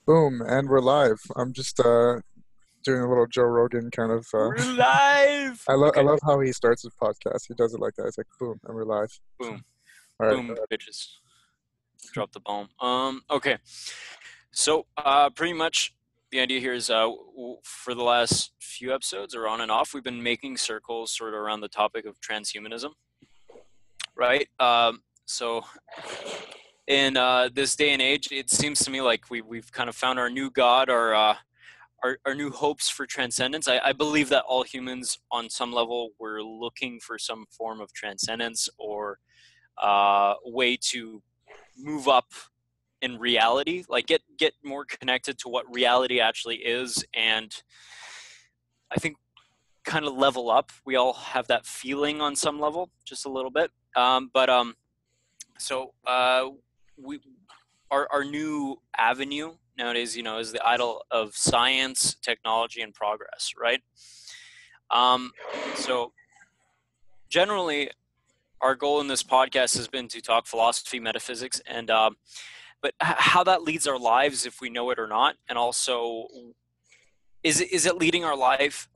Boom, and we're live. I'm just doing a little Joe Rogan kind of. We're live. I Okay. love how he starts his podcast. He does it like that. It's like boom, and we're live. So, Boom. all right, go Boom, ahead. bitches. Drop the bomb. Okay. So, pretty much the idea here is for the last few episodes, or on and off, we've been making circles sort of around the topic of transhumanism, right? So, in this day and age, it seems to me like we've kind of found our new god, our new hopes for transcendence. I believe that all humans, on some level, were looking for some form of transcendence or way to move up in reality, like get more connected to what reality actually is, and I think kind of level up. We all have that feeling on some level, just a little bit. So we our new avenue nowadays, is the idol of science, technology, and progress, right? Um, so generally, our goal in this podcast has been to talk philosophy, metaphysics, and but how that leads our lives, if we know it or not, and also is it leading our lives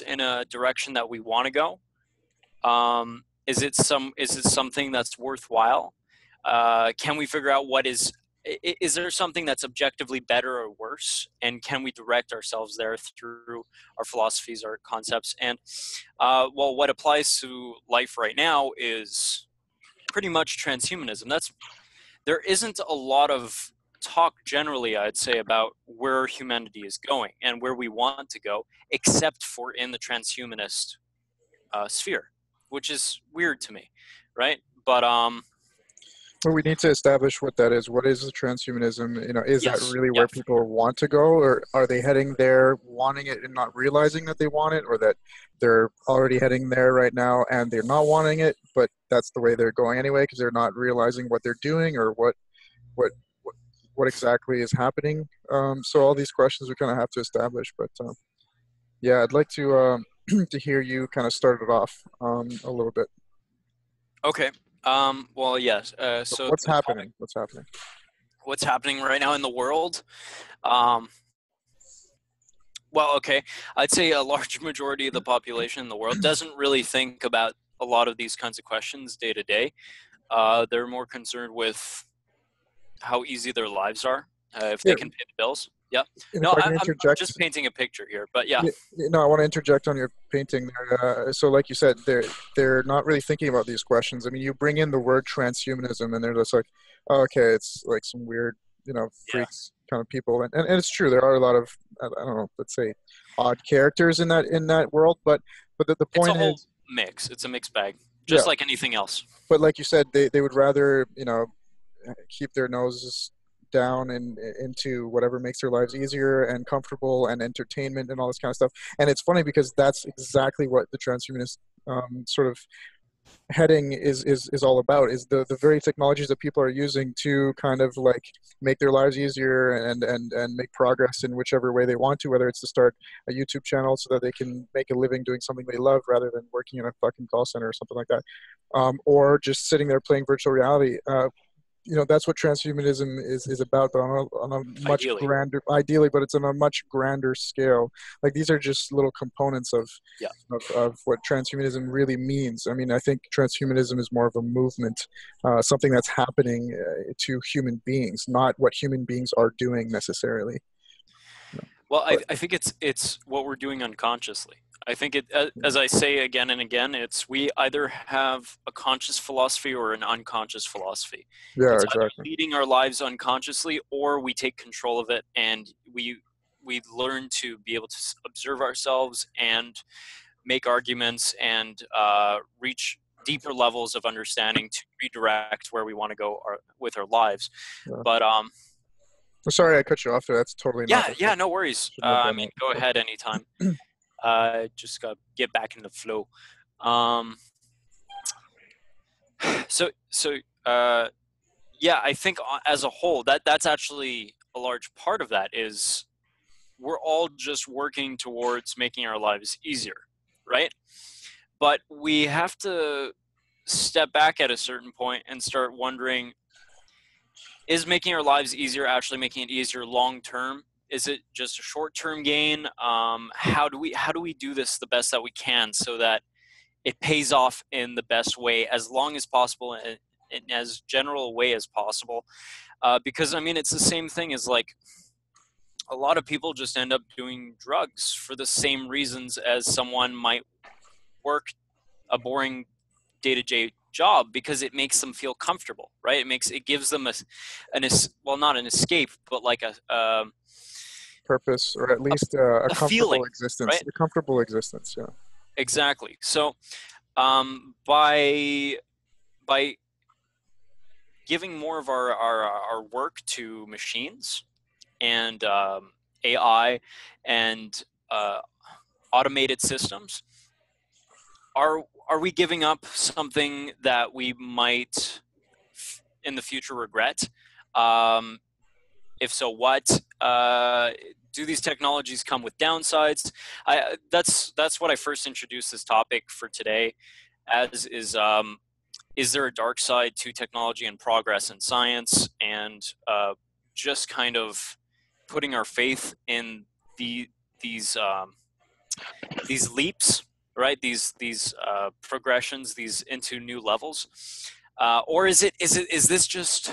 in a direction that we want to go? Is it something that's worthwhile? Can we figure out what is there something that's objectively better or worse, and can we direct ourselves there through our philosophies, our concepts? And well, what applies to life right now is pretty much transhumanism. There isn't a lot of talk generally, I'd say, about where humanity is going and where we want to go, except for in the transhumanist sphere, which is weird to me, right? But Well, we need to establish what that is. What is the transhumanism? Is that yes, really yeah, where people want to go, or are they heading there, wanting it and not realizing that they want it, or that they're already heading there right now and they're not wanting it, but that's the way they're going anyway because they're not realizing what they're doing or what what, what exactly is happening. So all these questions we kind of have to establish. But yeah, I'd like to to hear you kind of start it off a little bit. okay. Well, yes. So So what's the topic, happening? What's happening? what's happening right now in the world? Um, well, okay. I'd say a large majority of the population in the world doesn't really think about a lot of these kinds of questions day to day. They're more concerned with how easy their lives are, if Yeah, they can pay the bills. Yeah. and if No, I can I'm interject, just painting a picture here, but yeah, no, I want to interject on your painting there. So, like you said, they're not really thinking about these questions. I mean, you bring in the word transhumanism, and they're just like, oh, okay, it's like some weird, yeah. freaks kind of people, and it's true. There are a lot of I don't know, let's say, odd characters in that world, but the It's a point whole is, mix. It's a mixed bag, yeah. just like anything else. But like you said, they would rather keep their noses down and into whatever makes their lives easier and comfortable and entertainment and all this kind of stuff. And it's funny because that's exactly what the transhumanist sort of heading is all about, is the very technologies that people are using to kind of like make their lives easier and make progress in whichever way they want to, whether it's to start a YouTube channel so that they can make a living doing something they love rather than working in a fucking call center or something like that, or just sitting there playing virtual reality. That's what transhumanism is about, but on a much Ideally, grander, ideally, but it's on a much grander scale. Like these are just little components of yeah. of what transhumanism really means. I mean, I think transhumanism is more of a movement, something that's happening to human beings, not what human beings are doing necessarily. Well, I, But I think it's what we're doing unconsciously. I think as I say again and again, it's we either have a conscious philosophy or an unconscious philosophy. yeah, It's either exactly. leading our lives unconsciously, or we take control of it and we learn to be able to observe ourselves and make arguments and reach deeper levels of understanding to redirect where we want to go with our lives. Yeah. But Sorry, I cut you off there. That's totally not. yeah, yeah, no worries. Shouldn't have I done mean, that. go But ahead anytime. Just got to get back in the flow. Um, so uh, yeah, I think as a whole, that's actually a large part of that is we're all just working towards making our lives easier, right? But we have to step back at a certain point and start wondering, is making our lives easier actually making it easier long term? Is it just a short term gain? How do we do this the best that we can so that it pays off in the best way as long as possible and in as general a way as possible? Because I mean, it's the same thing as like a lot of people just end up doing drugs for the same reasons as someone might work a boring day-to-day job, because it makes them feel comfortable, right? It gives them well, not an escape, but like Purpose, or at least a a comfortable feeling, existence. right? A comfortable existence. Yeah. Exactly. So by giving more of our work to machines and AI and automated systems, are we giving up something that we might in the future regret? Um, if so, what? Do these technologies come with downsides? That's what I first introduced this topic for today as is there a dark side to technology and progress in science, and just kind of putting our faith in the these these leaps, right? These progressions, these into new levels, or is this just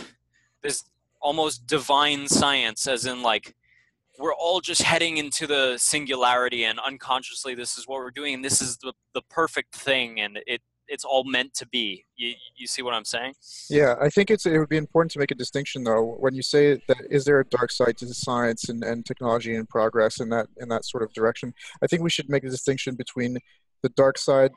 this almost divine science, as in like we're all just heading into the singularity and unconsciously this is what we're doing and this is the perfect thing and it's all meant to be. You see what I'm saying? Yeah, I think it would be important to make a distinction though when you say that is there a dark side to science and technology and progress in that sort of direction. I think we should make a distinction between the dark side,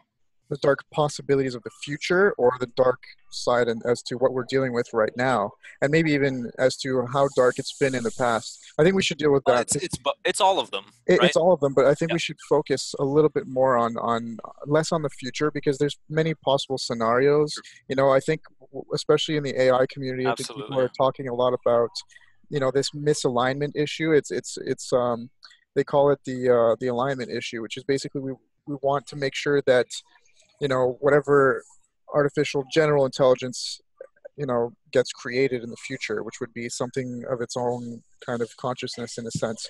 the dark possibilities of the future, or the dark side and as to what we're dealing with right now, and maybe even as to how dark it's been in the past. I think we should deal with that. It's all of them, right? It's all of them, but I think Yeah, we should focus a little bit more on less on the future, because there's many possible scenarios. I think especially in the AI community, I think people absolutely. are talking a lot about this misalignment issue. It's they call it the alignment issue, which is basically we want to make sure that whatever artificial general intelligence gets created in the future, which would be something of its own kind of consciousness in a sense,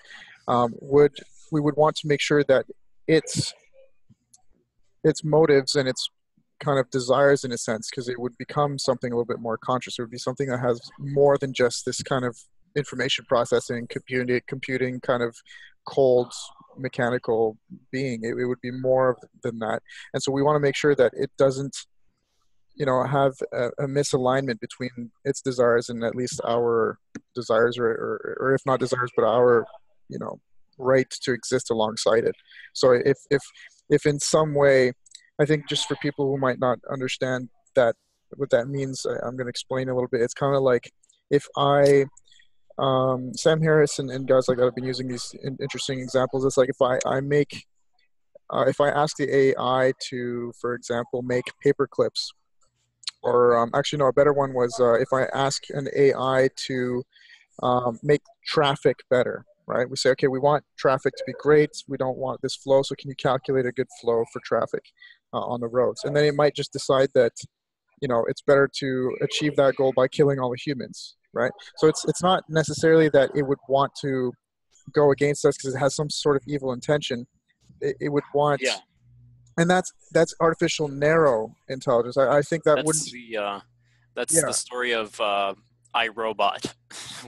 would we would want to make sure that its its motives and its kind of desires in a sense, because it would become something a little bit more conscious. It would be something that has more than just this kind of information processing, computing kind of cold mechanical being. It would be more than that, and so we want to make sure that it doesn't have a misalignment between its desires and at least our desires, or if not desires, but our you know right to exist alongside it. So if in some way, I think just for people who might not understand that what that means, I'm going to explain a little bit. It's kind of like if I Sam Harris and guys like that have been using these interesting examples. It's like if I ask the AI to, for example, make paper clips, or actually no, a better one was if I ask an AI to make traffic better, right? We say, okay, we want traffic to be great. We don't want this flow, so can you calculate a good flow for traffic on the roads? And then it might just decide that it's better to achieve that goal by killing all the humans, right? So it's not necessarily that it would want to go against us because it has some sort of evil intention. It would want, Yeah, and that's artificial narrow intelligence. I think that that's wouldn't. the Yeah, story of iRobot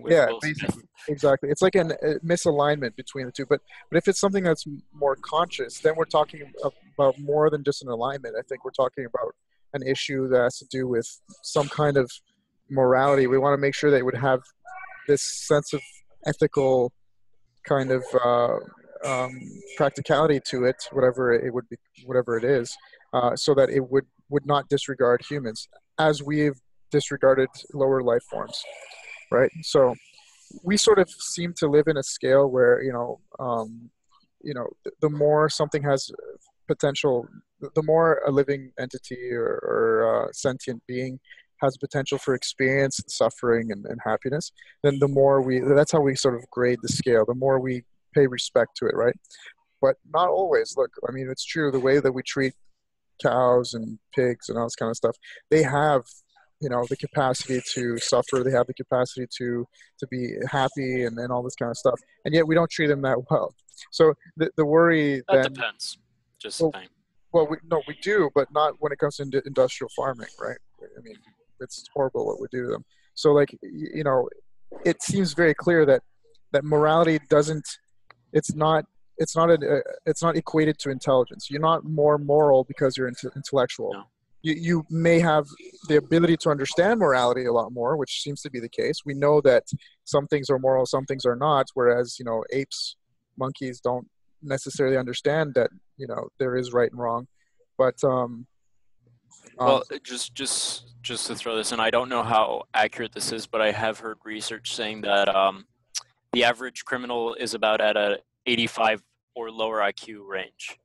with yeah, Will Smith. basically, exactly. It's like a misalignment between the two. But if it's something that's more conscious, then we're talking about more than just an alignment. I think we're talking about an issue that has to do with some kind of morality. We want to make sure that it would have this sense of ethical kind of practicality to it, whatever it would be, whatever it is, so that it would not disregard humans as we've disregarded lower life forms, right? So we sort of seem to live in a scale where the more something has potential, the more a living entity or sentient being has potential for experience, suffering, and happiness, then the more that's how we sort of grade the scale, the more we pay respect to it, right? But not always. Look, I mean, it's true, the way that we treat cows and pigs and all this kind of stuff, they have the capacity to suffer. They have the capacity to be happy and all this kind of stuff. And yet we don't treat them that well. So the worry That then, depends. Just well, saying. well, we do, but not when it comes to industrial farming, right? I mean, it's horrible what we do to them. So like, it seems very clear that morality doesn't, it's not, it's not equated to intelligence. You're not more moral because you're intellectual. No. You may have the ability to understand morality a lot more, which seems to be the case. We know that some things are moral, some things are not, whereas, apes, monkeys don't necessarily understand that, there is right and wrong. But Well, just to throw this in, I don't know how accurate this is, but I have heard research saying that the average criminal is about at a 85 or lower IQ range.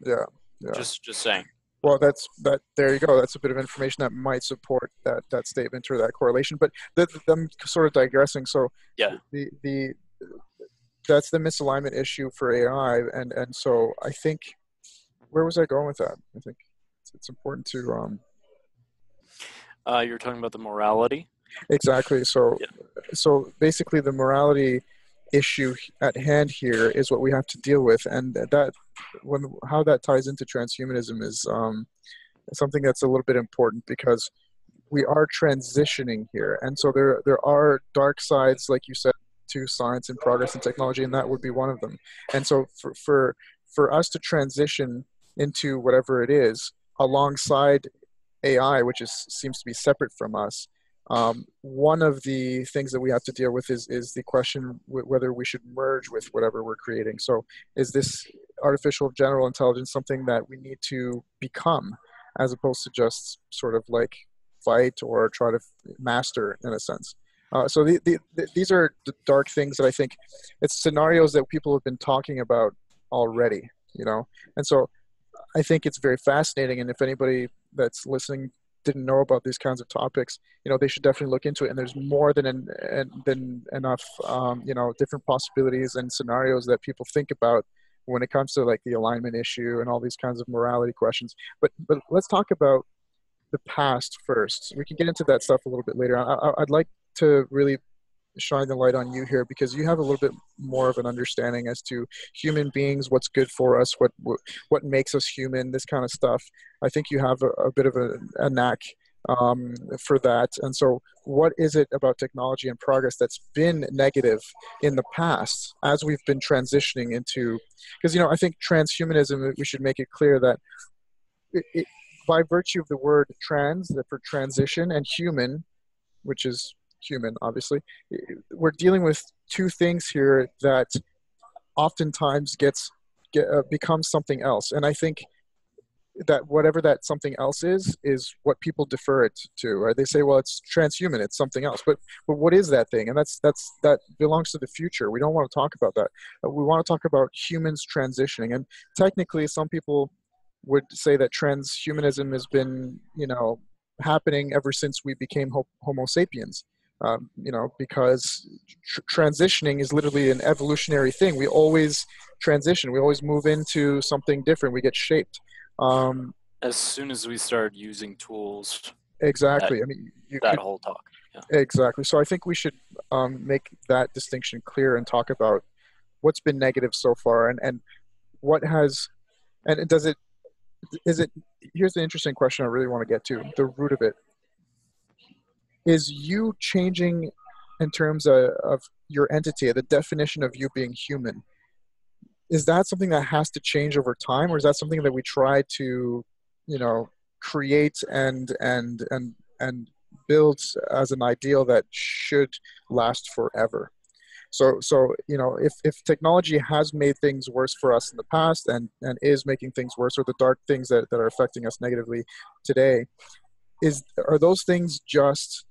yeah, yeah. Just saying. Well, there you go. That's a bit of information that might support that statement or that correlation. But I'm sort of digressing. So Yeah. the that's the misalignment issue for AI, and so I think, where was I going with that? I think it's important to You're talking about the morality. exactly. So Yeah. so basically, the morality issue at hand here is what we have to deal with, and how that ties into transhumanism is something that's a little bit important, because we are transitioning here, and so there are dark sides, like you said, to science and progress and technology, and that would be one of them. And so for us to transition into whatever it is alongside AI, which seems to be separate from us, one of the things that we have to deal with is the question whether we should merge with whatever we're creating. So is this artificial general intelligence something that we need to become, as opposed to just sort of like fight or try to master, in a sense? So these are the dark things that I think, it's scenarios that people have been talking about already, and so I think it's very fascinating. And if anybody that's listening didn't know about these kinds of topics, they should definitely look into it. And there's more than enough, different possibilities and scenarios that people think about when it comes to like the alignment issue and all these kinds of morality questions. But let's talk about the past first. We can get into that stuff a little bit later. I'd like to really shine the light on you here, because you have a little bit more of an understanding as to human beings, what's good for us, what makes us human, this kind of stuff. I think you have a bit of a knack for that. And so what is it about technology and progress that's been negative in the past as we've been transitioning into, because I think transhumanism, we should make it clear that by virtue of the word trans, that for transition, and human, which is human, obviously, we're dealing with two things here that oftentimes becomes something else. And I think that whatever that something else is what people defer it to, right? They say, well, it's transhuman, it's something else. But what is that thing? And that belongs to the future. We don't want to talk about that. We want to talk about humans transitioning. And technically, some people would say that transhumanism has been, happening ever since we became Homo sapiens. Because transitioning is literally an evolutionary thing. We always transition. We always move into something different. We get shaped. As soon as we start using tools. Exactly. Whole talk. Yeah. Exactly. So I think we should make that distinction clear and talk about what's been negative so far, and what has, and here's the interesting question I really want to get to, the root of it. Is you changing in terms of your entity, the definition of you being human? Is that something that has to change over time, or is that something that we try to, create and build as an ideal that should last forever? So if technology has made things worse for us in the past and is making things worse, or the dark things that are affecting us negatively today, are those things just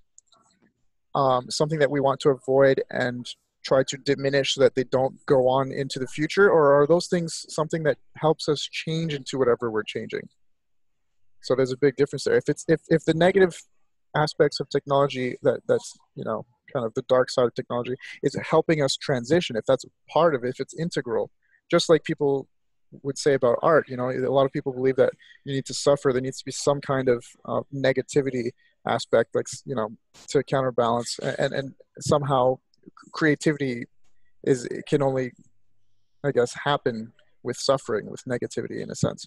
something that we want to avoid and try to diminish so that they don't go on into the future? Or are those things something that helps us change into whatever we're changing? So there's a big difference there. If the negative aspects of technology, that's kind of the dark side of technology, is helping us transition, if that's part of it, if it's integral, just like people would say about art, a lot of people believe that you need to suffer, there needs to be some kind of negativity aspect, like to counterbalance, and somehow creativity is it can only, I guess, happen with suffering, with negativity in a sense.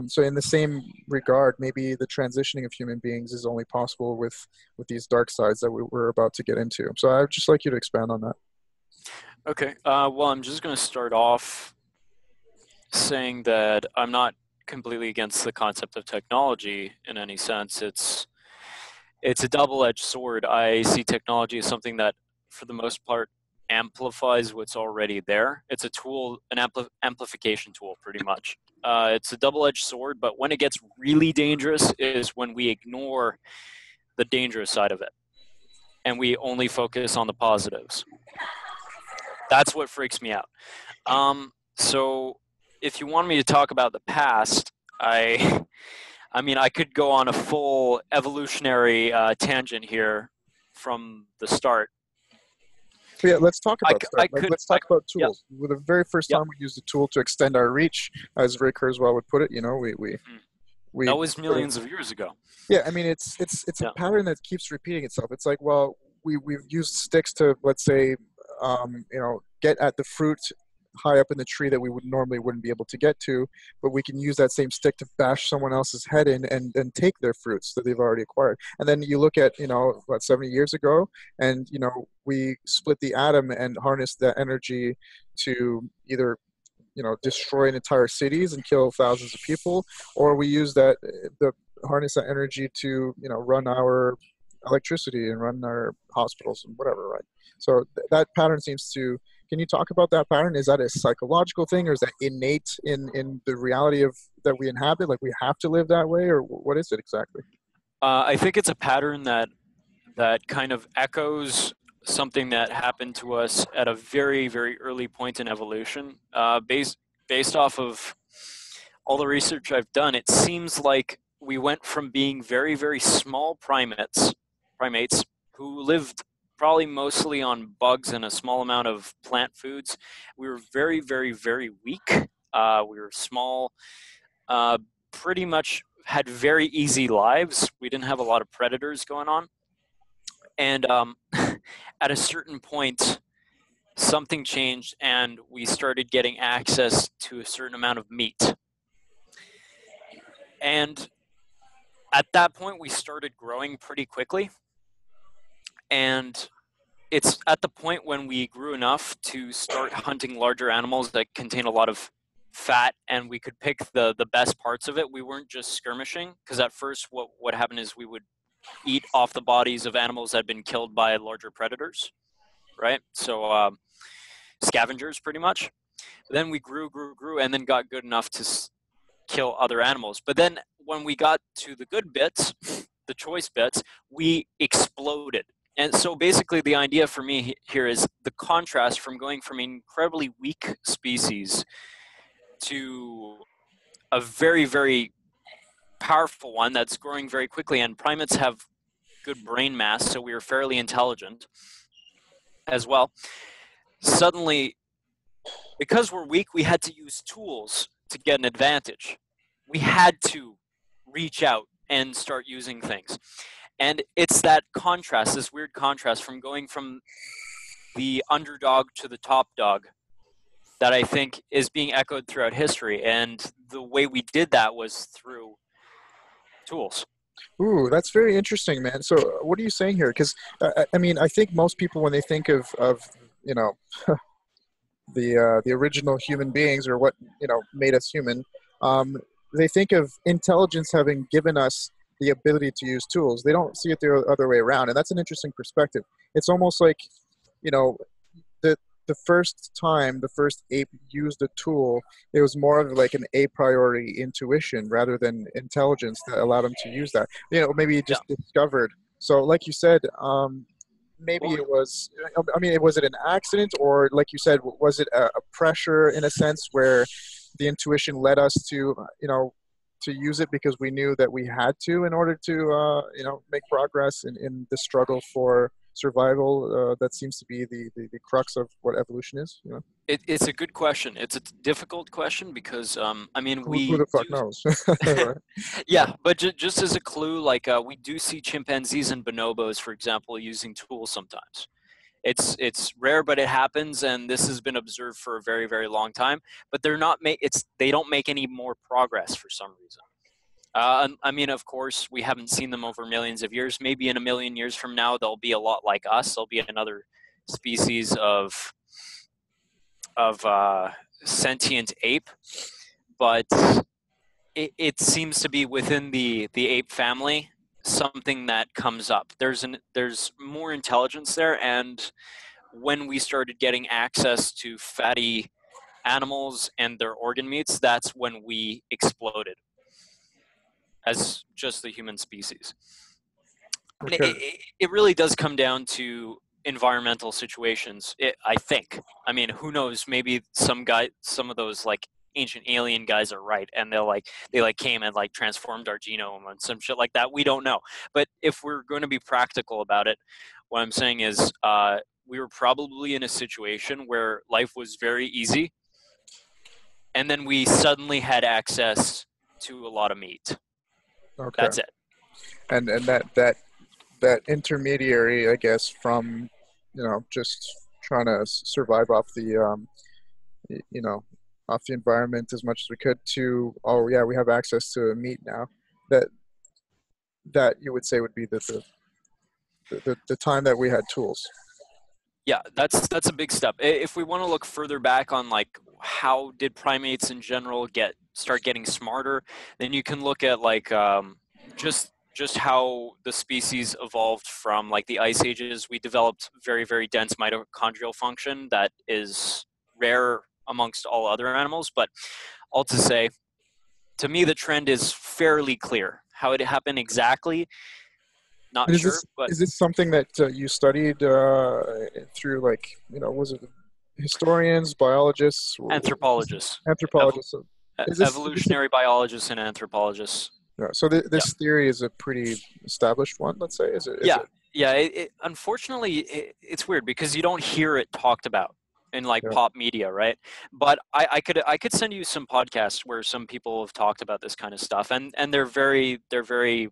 So in the same regard, maybe the transitioning of human beings is only possible with these dark sides that we're about to get into. So I'd just like you to expand on that. Okay. Well, I'm just going to start off saying that I'm not completely against the concept of technology in any sense. It's a double-edged sword. I see technology as something that, for the most part, amplifies what's already there. It's a tool, an amplification tool, pretty much. It's a double-edged sword, but when it gets really dangerous is when we ignore the dangerous side of it and we only focus on the positives. That's what freaks me out. So if you want me to talk about the past, I mean, I could go on a full evolutionary tangent here from the start. But yeah, let's talk about I start. Like, could, let's talk about yep, tools. With the very first yep. time we used a tool to extend our reach, as Ray Kurzweil would put it, we That was sort of, millions of years ago. yeah. I mean, it's a Yeah. pattern that keeps repeating itself. It's like, well, we've used sticks to, let's say, get at the fruit high up in the tree that we would normally wouldn't be able to get to, but we can use that same stick to bash someone else's head in and take their fruits that they've already acquired. And then you look at, what, 70 years ago, and we split the atom and harnessed that energy to either destroy entire cities and kill thousands of people, or we use the harness that energy to run our electricity and run our hospitals and whatever, right? So that pattern seems to. Can you talk about that pattern? Is that a psychological thing, or is that innate in the reality of that we inhabit? Like we have to live that way, or what is it exactly? I think it's a pattern that kind of echoes something that happened to us at a very, very early point in evolution. Based off of all the research I've done, it seems like we went from being very, very small primates who lived probably mostly on bugs and a small amount of plant foods. We were very, very, very weak. We were small, uh, pretty much had very easy lives. We didn't have a lot of predators going on. And at a certain point, something changed and we started getting access to a certain amount of meat. And at that point, we started growing pretty quickly. And it's at the point when we grew enough to start hunting larger animals that contain a lot of fat, and we could pick the best parts of it. We weren't just skirmishing, because at first what happened is we would eat off the bodies of animals that had been killed by larger predators, right? So scavengers, pretty much. But then we grew, and then got good enough to kill other animals. But then when we got to the good bits, the choice bits, we exploded. And so basically the idea for me here is the contrast from going from an incredibly weak species to a very, very powerful one that's growing very quickly. And primates have good brain mass, so we are fairly intelligent as well. Suddenly, because we're weak, we had to use tools to get an advantage. We had to reach out and start using things. And it's that contrast, this weird contrast from going from the underdog to the top dog that I think is being echoed throughout history. And the way we did that was through tools. Ooh, that's very interesting, man. So, what are you saying here? Because I mean, I think most people, when they think of you know the original human beings, or what made us human, um, they think of intelligence having given us the ability to use tools. They don't see it the other way around, and that's an interesting perspective. It's almost like you know the the first time the first ape used a tool, it was more of like an a priori intuition rather than intelligence that allowed him to use that. Maybe he Yeah. just discovered. So, like you said, maybe Well, it was. I mean, was it an accident, or like you said, was it a pressure in a sense where the intuition led us to use it because we knew that we had to in order to make progress in the struggle for survival that seems to be the crux of what evolution is? You know, It's a good question. It's a difficult question because I mean who we the do. fuck knows? Right? Yeah. Yeah, but just as a clue, like we do see chimpanzees and bonobos, for example, using tools sometimes. It's rare, but it happens, and this has been observed for a very very long time. But they're not they don't make any more progress for some reason. I mean, of course, we haven't seen them over millions of years. Maybe in a million years from now, they'll be a lot like us. They'll be another species of sentient ape, but it seems to be within the ape family something that comes up. There's more intelligence there, and when we started getting access to fatty animals and their organ meats, that's when we exploded as just the human species. And Okay. it really does come down to environmental situations, I think. I mean, who knows? Maybe some of those like ancient alien guys are right, and they came and like transformed our genome and some shit like that. We don't know. But if we're going to be practical about it, what I'm saying is, we were probably in a situation where life was very easy, and then we suddenly had access to a lot of meat. Okay. That's it. And that intermediary, I guess, from just trying to survive off the you know off the environment as much as we could to, oh yeah, we have access to meat now. That you would say would be the time that we had tools. Yeah, that's a big step. If we want to look further back on like how did primates in general start getting smarter, then you can look at like just how the species evolved from like the ice ages. We developed very very dense mitochondrial function that is rare amongst all other animals. But all to say, to me the trend is fairly clear. How it happened exactly, not Is sure, this but is this something that you studied through, like, was it historians, biologists, anthropologists, anthropologists? So is this evolutionary biologists and anthropologists. yeah, so Yeah, this theory is a pretty established one, let's say. Is yeah, it? yeah. Unfortunately, it's weird because you don't hear it talked about in like Yeah. pop media, right? But I could send you some podcasts where some people have talked about this kind of stuff, and they're very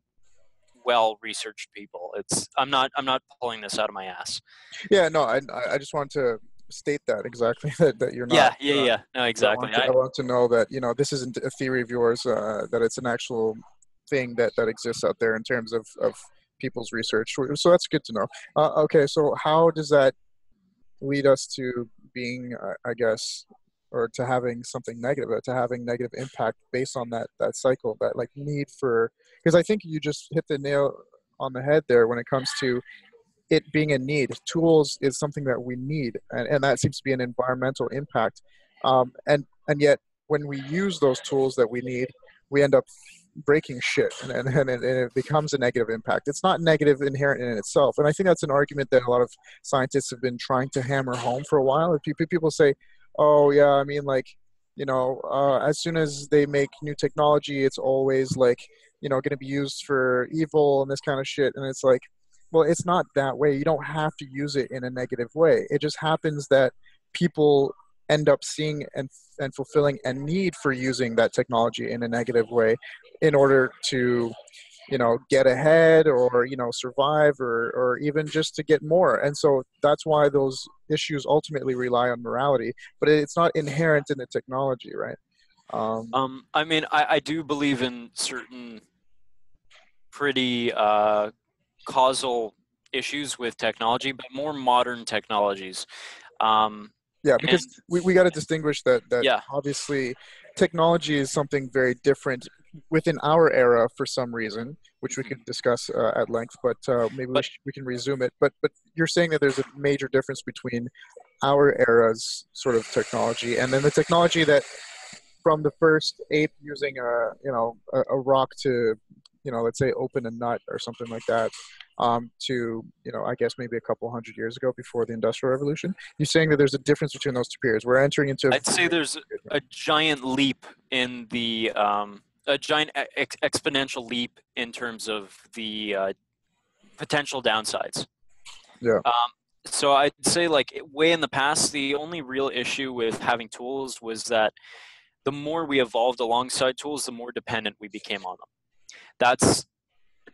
well researched people. I'm not pulling this out of my ass. Yeah, no, I just want to state that exactly, that you're not. Yeah, yeah, yeah. No, exactly. I want to know that this isn't a theory of yours. That it's an actual thing that exists out there in terms of people's research. So that's good to know. Okay, so how does that lead us to being, I guess, or to having something negative, to having negative impact based on that cycle, that like need for? Because I think you just hit the nail on the head there when it comes to it being a need. Tools is something that we need, and that seems to be an environmental impact. And yet, when we use those tools that we need, we end up breaking shit, and it becomes a negative impact. It's not negative inherent in itself, and I think that's an argument that a lot of scientists have been trying to hammer home for a while. People say, "Oh yeah, I mean, like, as soon as they make new technology, it's always like, going to be used for evil and this kind of shit," and it's like, well, it's not that way. You don't have to use it in a negative way. It just happens that people end up seeing and fulfilling a need for using that technology in a negative way in order to, get ahead, or, survive, or even just to get more. And so that's why those issues ultimately rely on morality, but it's not inherent in the technology, right? I mean, I do believe in certain pretty causal issues with technology, but more modern technologies. Yeah, And because we got to distinguish that yeah, obviously technology is something very different within our era for some reason, which we mhm. could discuss at length. But maybe But we can resume it. But you're saying that there's a major difference between our era's sort of technology and then the technology that, from the first ape using a rock to, let's say, open a nut or something like that, to, I guess maybe a couple hundred years ago before the Industrial Revolution. You're saying that there's a difference between those two periods. We're entering into I'd say there's a giant leap in the a giant exponential leap in terms of the potential downsides. Yeah. So I'd say like way in the past, the only real issue with having tools was that the more we evolved alongside tools, the more dependent we became on them. That's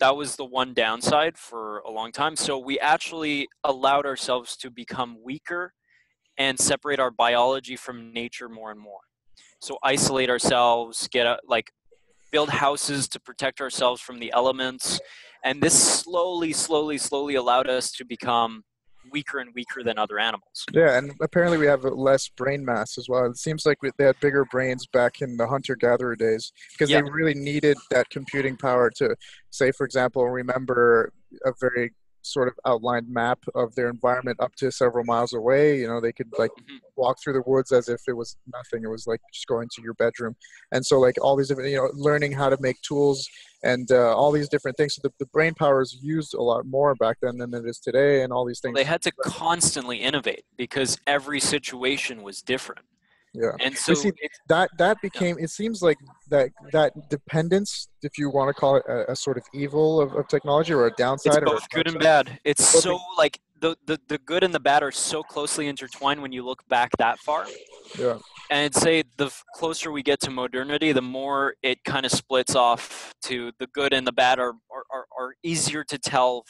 that was the one downside for a long time. So we actually allowed ourselves to become weaker and separate our biology from nature more and more. So isolate ourselves, like build houses to protect ourselves from the elements, and this slowly allowed us to become weaker and weaker than other animals. Yeah, and apparently we have less brain mass as well. It seems like they had bigger brains back in the hunter-gatherer days because Yeah. they really needed that computing power to, say, for example, remember a very sort of outlined map of their environment up to several miles away. You know, they could like Mhm. walk through the woods as if it was nothing. It was like just going to your bedroom. And so like all these different, learning how to make tools and all these different things. So the brain power is used a lot more back then than it is today, and all these Well, they things. had to constantly innovate because every situation was different. Yeah, And but so see it's that yeah, became. It seems like that dependence, if you want to call it a sort of evil of technology or a it's downside or a both good dark and side. bad. It's Well, so like the good and the bad are so closely intertwined when you look back that far. yeah, And I'd say the closer we get to modernity, the more it kind of splits off to the good and the bad are easier to tell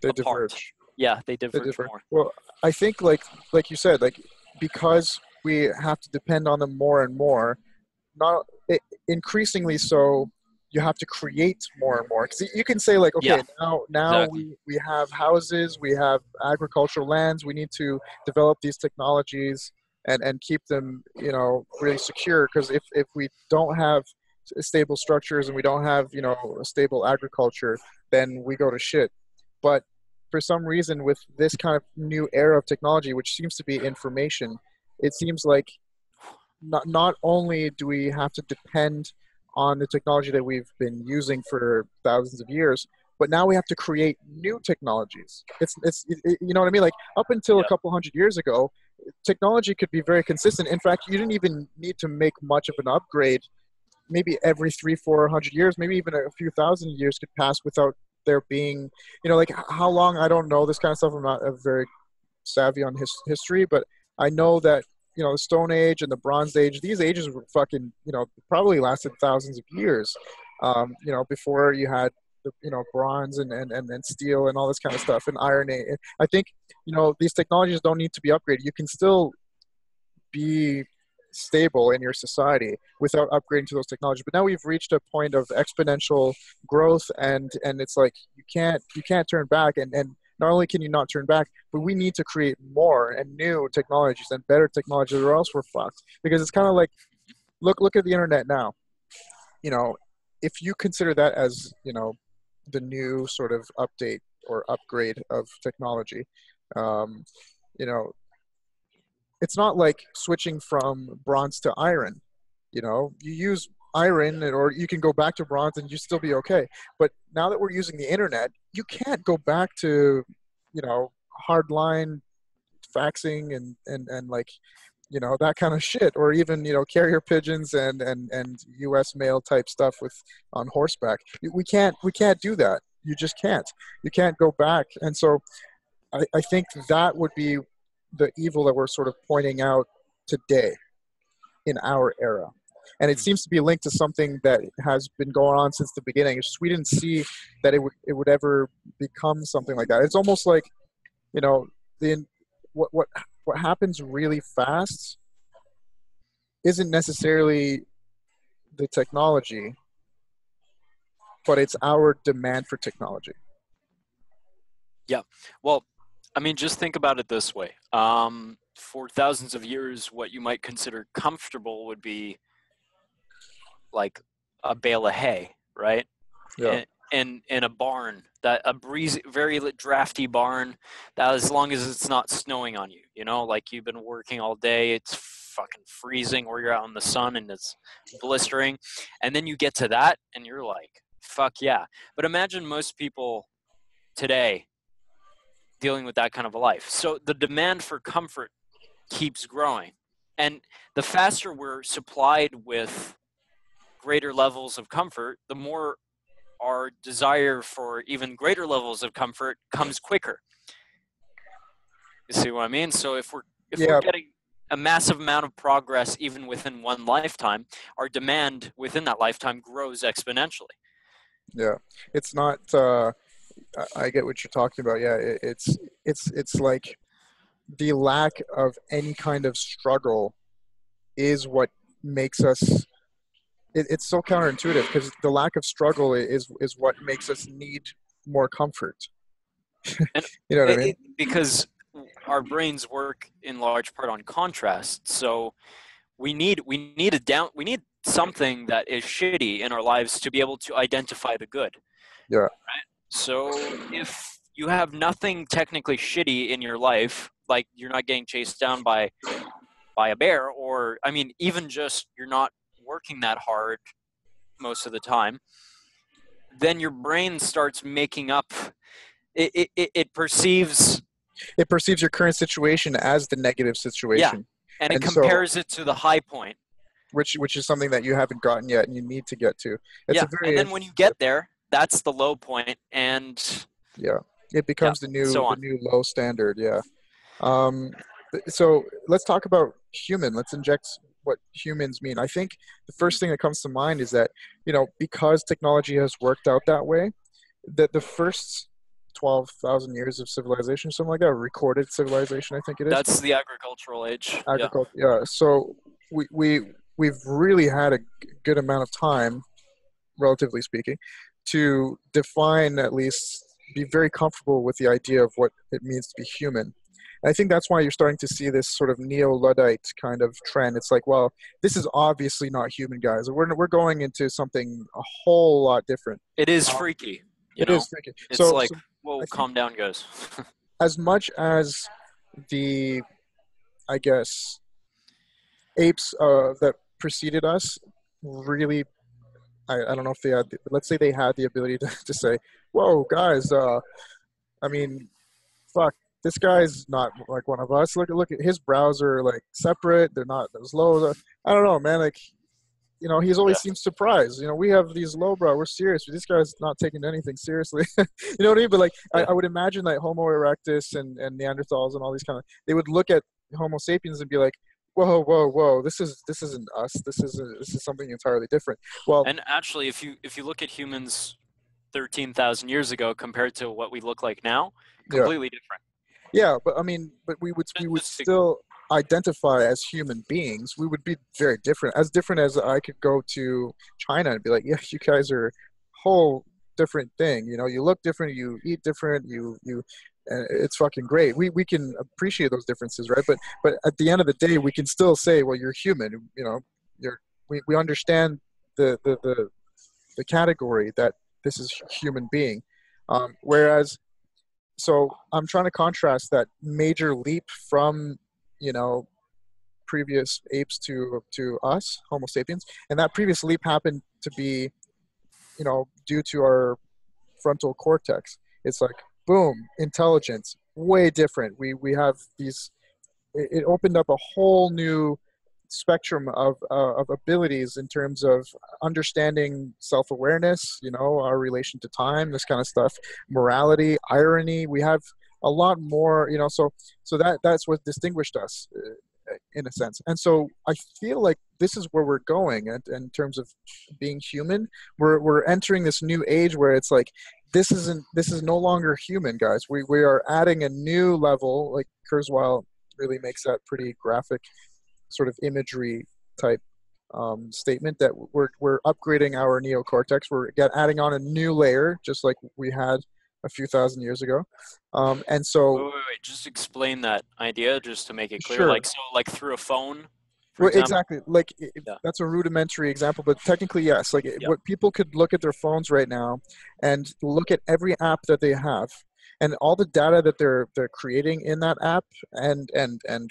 they apart. diverge. Yeah, they They diverge differ. more. Well, I think like you said, like because we have to depend on them more and more, not increasingly so. You have to create more and more because you can say like, Yeah, okay, now exactly. we have houses, we have agricultural lands, we need to develop these technologies and keep them really secure because if we don't have stable structures and we don't have a stable agriculture, then we go to shit. But for some reason, with this kind of new era of technology, which seems to be information, it seems like not only do we have to depend on the technology that we've been using for thousands of years, but now we have to create new technologies. You know what I mean? Like up until a Yeah. couple hundred years ago, technology could be very consistent. In fact, you didn't even need to make much of an upgrade. Maybe every 300-400 years, maybe even a few thousand years could pass without there being, like how long, I don't know this kind of stuff. I'm not a very savvy on history, but I know that the Stone Age and the Bronze Age, these ages were fucking probably lasted thousands of years. Before you had the bronze and steel and all this kind of stuff and iron. I think these technologies don't need to be upgraded. You can still be stable in your society without upgrading to those technologies. But now we've reached a point of exponential growth, and it's like you can't turn back. And not only can you not turn back, but we need to create more and new technologies and better technologies, or else we're fucked. Because it's kind of like look at the internet now. You know, if you consider that as the new sort of update or upgrade of technology, um, you know, it's not like switching from bronze to iron. You use iron or you can go back to bronze and you still be okay. But now that we're using the internet, you can't go back to hardline faxing and like that kind of shit, or even carrier pigeons and US mail type stuff with on horseback. We can't do that. You just can't. You can't go back. And so I think that would be the evil that we're sort of pointing out today in our era. And it Mhm. seems to be linked to something that has been going on since the beginning. It's just we didn't see that it would ever become something like that. It's almost like the what happens really fast isn't necessarily the technology, but it's our demand for technology. Yeah. Well, I mean, just think about it this way. For thousands of years, what you might consider comfortable would be like a bale of hay, right? Yeah, In a barn, that a breezy, very drafty barn, that as long as it's not snowing on you, like you've been working all day, it's fucking freezing, or you're out in the sun and it's blistering, and then you get to that and you're like, fuck yeah. But imagine most people today dealing with that kind of a life. So the demand for comfort keeps growing, and the faster we're supplied with greater levels of comfort, the more our desire for even greater levels of comfort comes quicker. You see what I mean? So if we're Yeah, getting a massive amount of progress even within one lifetime, our demand within that lifetime grows exponentially. yeah. It's not. I get what you're talking about. Yeah, it's like the lack of any kind of struggle is what makes us. It's so counterintuitive because the lack of struggle is what makes us need more comfort. And You know what I mean? because our brains work in large part on contrast, so we need something that is shitty in our lives to be able to identify the good. Yeah. So if you have nothing technically shitty in your life, like you're not getting chased down by a bear, or I mean, even just you're not working that hard most of the time, then your brain starts making up. It perceives, It perceives your current situation as the negative yeah, situation, and it and so compares it to the high point. which is something that you haven't gotten yet and you need to get to. It's a Yeah, and very then when you get there, that's the low point, and yeah. It yeah, becomes so the on. new low standard. Yeah. Um, so let's talk about human. Let's inject what humans mean. I think the first thing that comes to mind is that, because technology has worked out that way, that the first 12,000 years of civilization, something like that, recorded civilization, I think it is, That's the agricultural age. Yeah. agriculture. Yeah. So we've really had a good amount of time, relatively speaking, to define, at least be very comfortable with the idea of what it means to be human. And I think that's why you're starting to see this sort of neo-Luddite kind of trend. It's like, well, this is obviously not human, guys. We're going into something a whole lot different. It is Um, freaky, you it know? is freaky. It's like, So whoa, I think calm down, guys. as much as the, I guess, apes that preceded us really, I don't know if they had, let's say they had the ability to say, whoa, guys, I mean, fuck, this guy's not like one of us. Look at his brows are like separate. They're not as low. I don't know, man. Like, he's Yeah. always seems surprised. We have these lowbrow. We're serious. This guy's not taking anything seriously. You know what I mean? But like, Yeah. I would imagine that Homo erectus and Neanderthals and all these they would look at Homo sapiens and be like, whoa, whoa, whoa. This isn't us. This is something entirely different. Well, And actually, if you look at humans 13,000 years ago compared to what we look like now, yeah. completely different. Yeah, but I mean, but we would Just to, still identify as human beings. We would be very different. As different as I could go to China and be like, yeah, you guys are a whole different thing. You look different, you eat different, and it's fucking great. We can appreciate those differences, right? But at the end of the day, we can still say, well, you're human. We understand the category that this is human being. Whereas so I'm trying to contrast that major leap from, you know, previous apes to us, Homo sapiens, and that previous leap happened to be, due to our frontal cortex. It's like boom, intelligence, way different. We have these. It opened up a whole new spectrum of abilities in terms of understanding self-awareness, our relation to time, this kind of stuff, morality, irony. We have a lot more, so that's what distinguished us, in a sense. And so I feel like this is where we're going in terms of being human. We're entering this new age where it's like this is no longer human, guys. We are adding a new level. Like Kurzweil really makes that pretty graphic sort of imagery type statement, that we're upgrading our neocortex. We're adding on a new layer, just like we had a few thousand years ago. And wait, so, wait, wait, just explain that idea just to make it clear. sure. Like, so, like through a phone, for Well, example. exactly. Like Yeah, that's a rudimentary example, but technically, yes. Like yeah. what people could look at their phones right now and look at every app that they have, and all the data that they're creating in that app and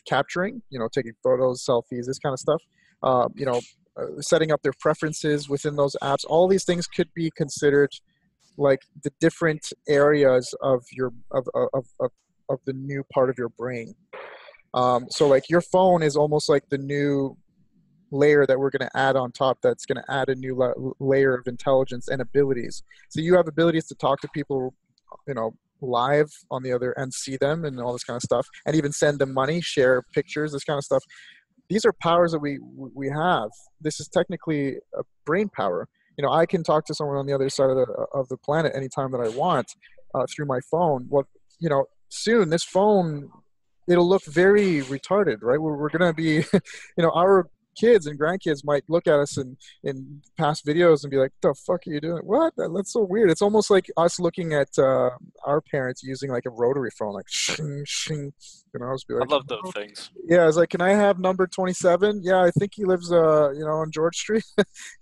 capturing. Taking photos, selfies, this kind of stuff. Setting up their preferences within those apps. All these things could be considered like the different areas of your of the new part of your brain. So like your phone is almost like the new layer that we're going to add on top, that's going to add a new layer of intelligence and abilities. So you have abilities to talk to people, you know live on the other and see them and all this kind of stuff, and even send them money, share pictures, this kind of stuff. These are powers that we have. This is technically a brain power. I can talk to someone on the other side of the planet anytime that I want through my phone. Well, soon this phone, it'll look very retarded, right? We're going to be, our kids and grandkids might look at us in past videos and be like, the fuck are you doing? What? That's so weird. It's almost like us looking at our parents using like a rotary phone, like shing, shing. Just be I like, love those things. yeah, it's like, can I have number 27? Yeah, I think he lives, on George Street.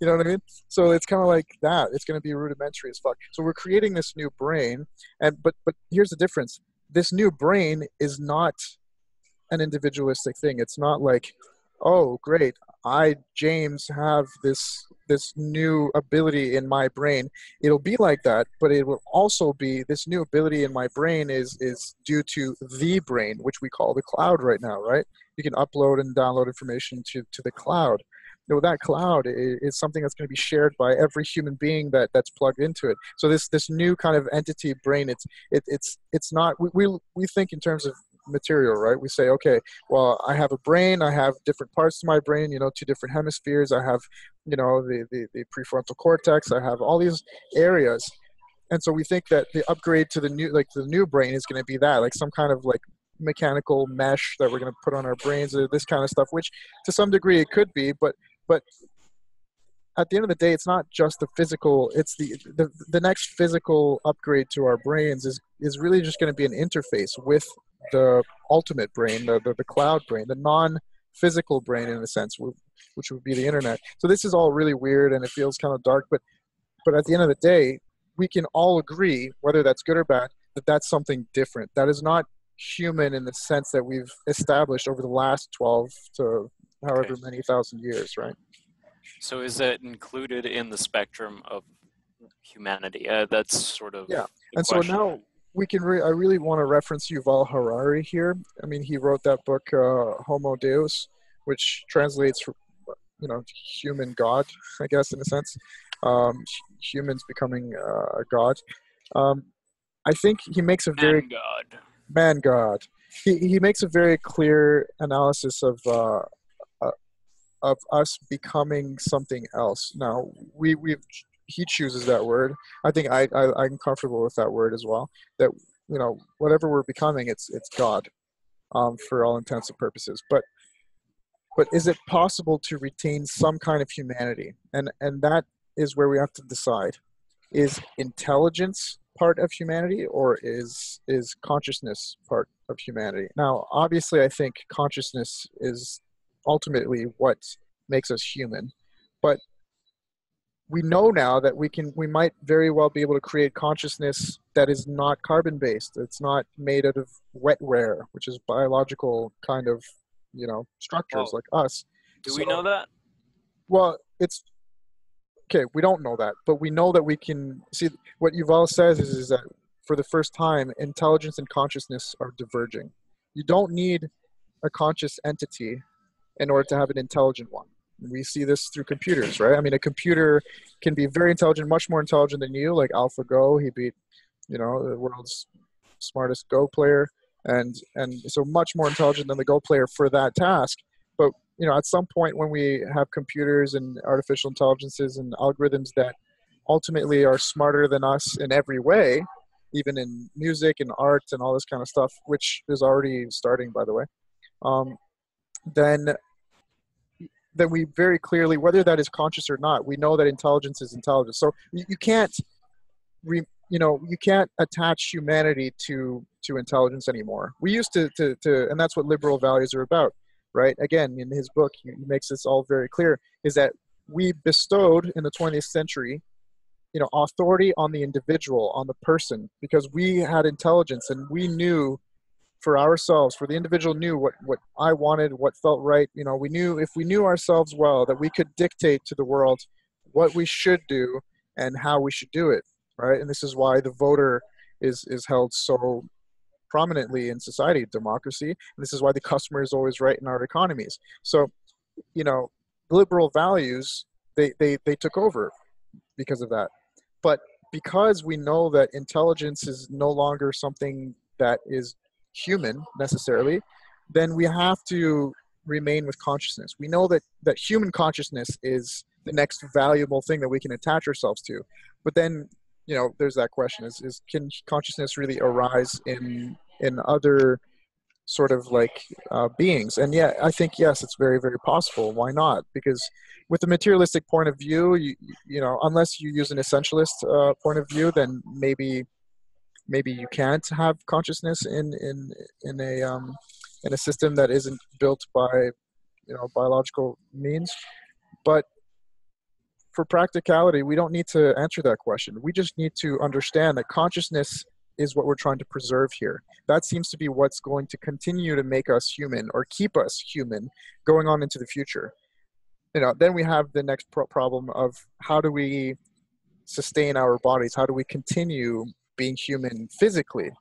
You know what I mean? So it's kind of like that. It's going to be rudimentary as fuck. So we're creating this new brain, but here's the difference. This new brain is not an individualistic thing. It's not like, oh, great, I, James, have this new ability in my brain. It'll be like that, but it will also be, this new ability in my brain is due to the brain, which we call the cloud right now, right? You can upload and download information to the cloud. That cloud is something that's going to be shared by every human being that's plugged into it. So this new kind of entity brain, it's not, we think in terms of material, right? We say, okay, well, I have a brain, I have different parts to my brain, 2 different hemispheres, I have, the prefrontal cortex, I have all these areas. And so we think that the upgrade to the new brain is going to be that, like some kind of like mechanical mesh that we're going to put on our brains, or this kind of stuff, which to some degree it could be, but at the end of the day, it's not just the physical. It's the next physical upgrade to our brains is really just going to be an interface with the ultimate brain, the cloud brain, the non-physical brain in a sense, which would be the internet. So this is all really weird and it feels kind of dark, but at the end of the day, we can all agree, whether that's good or bad, that that's something different. That is not human in the sense that we've established over the last 12 to however many thousand years, right? So is that included in the spectrum of humanity? That's sort of yeah. And question. So now we can. I really want to reference Yuval Harari here. I mean, he wrote that book Homo Deus, which translates, human God, I guess, in a sense. Humans becoming a god. I think he makes a very man god. He makes a very clear analysis of us becoming something else. Now he chooses that word. I think I'm comfortable with that word as well. That whatever we're becoming, it's God, for all intents and purposes. But is it possible to retain some kind of humanity? And that is where we have to decide: is intelligence part of humanity, or is consciousness part of humanity? Now, obviously, I think consciousness is ultimately what makes us human, but we know now that we might very well be able to create consciousness that is not carbon based. It's not made out of wetware, which is biological kind of structures like us. Do we know that? Well, it's okay. We don't know that, but we know that we can see. What Yuval says is that for the first time, intelligence and consciousness are diverging. You don't need a conscious entity in order to have an intelligent one. We see this through computers, right? I mean, a computer can be very intelligent, much more intelligent than you, like AlphaGo. He beat, the world's smartest Go player, and so much more intelligent than the Go player for that task. But, at some point when we have computers and artificial intelligences and algorithms that ultimately are smarter than us in every way, even in music and art and all this kind of stuff, which is already starting, by the way, then we very clearly, whether that is conscious or not, we know that intelligence is intelligence. So you can't, you can't attach humanity to intelligence anymore. We used to, and that's what liberal values are about, right? Again, in his book, he makes this all very clear, is that we bestowed in the 20th century, authority on the individual, on the person, because we had intelligence and we knew for ourselves, for the individual knew what I wanted, what felt right. We knew, if we knew ourselves well, that we could dictate to the world what we should do and how we should do it, right? And this is why the voter is held so prominently in society, democracy. And this is why the customer is always right in our economies. So, liberal values, they took over because of that. But because we know that intelligence is no longer something that is human necessarily, then we have to remain with consciousness. We know that human consciousness is the next valuable thing that we can attach ourselves to. But then, there's that question: is can consciousness really arise in other sort of like beings? And yeah, I think yes, it's very, very possible. Why not? Because with the materialistic point of view, unless you use an essentialist point of view, then maybe you can't have consciousness in a system that isn't built by biological means. But for practicality, we don't need to answer that question. We just need to understand that consciousness is what we're trying to preserve here. That seems to be what's going to continue to make us human or keep us human going on into the future. Then we have the next problem of how do we sustain our bodies? How do we continue being human physically?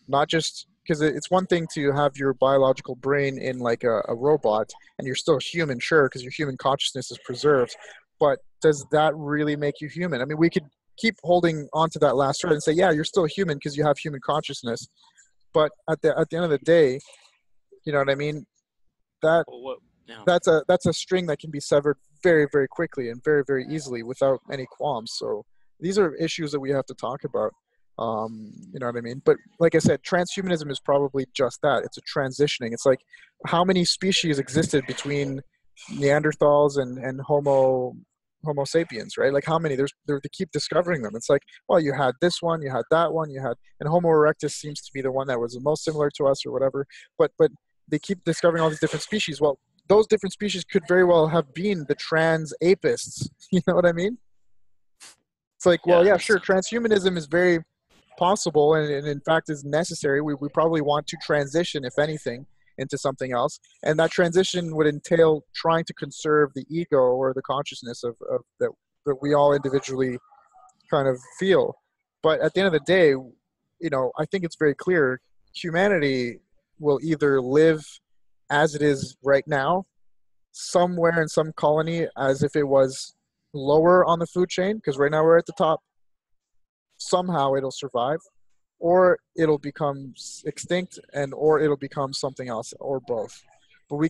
Not just because it's one thing to have your biological brain in like a robot and you're still human, sure, because your human consciousness is preserved. But does that really make you human? I mean, we could keep holding on to that last thread and say, yeah, you're still human because you have human consciousness. But at the end of the day, you know what I mean? That's a string that can be severed very, very quickly and very, very easily without any qualms. So these are issues that we have to talk about. You know what I mean? But like I said, transhumanism is probably just that. It's a transitioning. It's like how many species existed between Neanderthals and Homo sapiens, right? Like how many? They keep discovering them. It's like, well, you had this one, you had that one, and Homo erectus seems to be the one that was the most similar to us or whatever. But they keep discovering all these different species. Well, those different species could very well have been the trans-apists. You know what I mean? It's like, well, yeah, sure, transhumanism is very possible and in fact is necessary. We probably want to transition, if anything, into something else, and that transition would entail trying to conserve the ego or the consciousness of that we all individually kind of feel. But at the end of the day, I think it's very clear humanity will either live as it is right now, somewhere in some colony as if it was lower on the food chain, because right now we're at the top. Somehow it'll survive, or it'll become extinct, or it'll become something else, or both. But we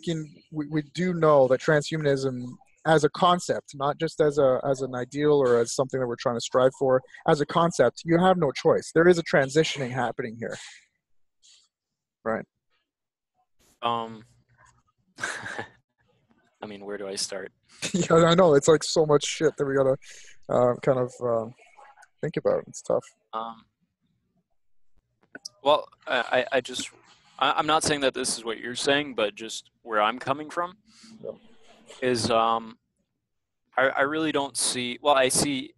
do know that transhumanism as a concept, not just as an ideal or as something that we're trying to strive for, as a concept, you have no choice. There is a transitioning happening here. Right. I mean, where do I start? Yeah, I know. It's like so much shit that we gotta kind of think about. It's tough. Well, I'm not saying that this is what you're saying, but just where I'm coming from is I really don't see. Well, I see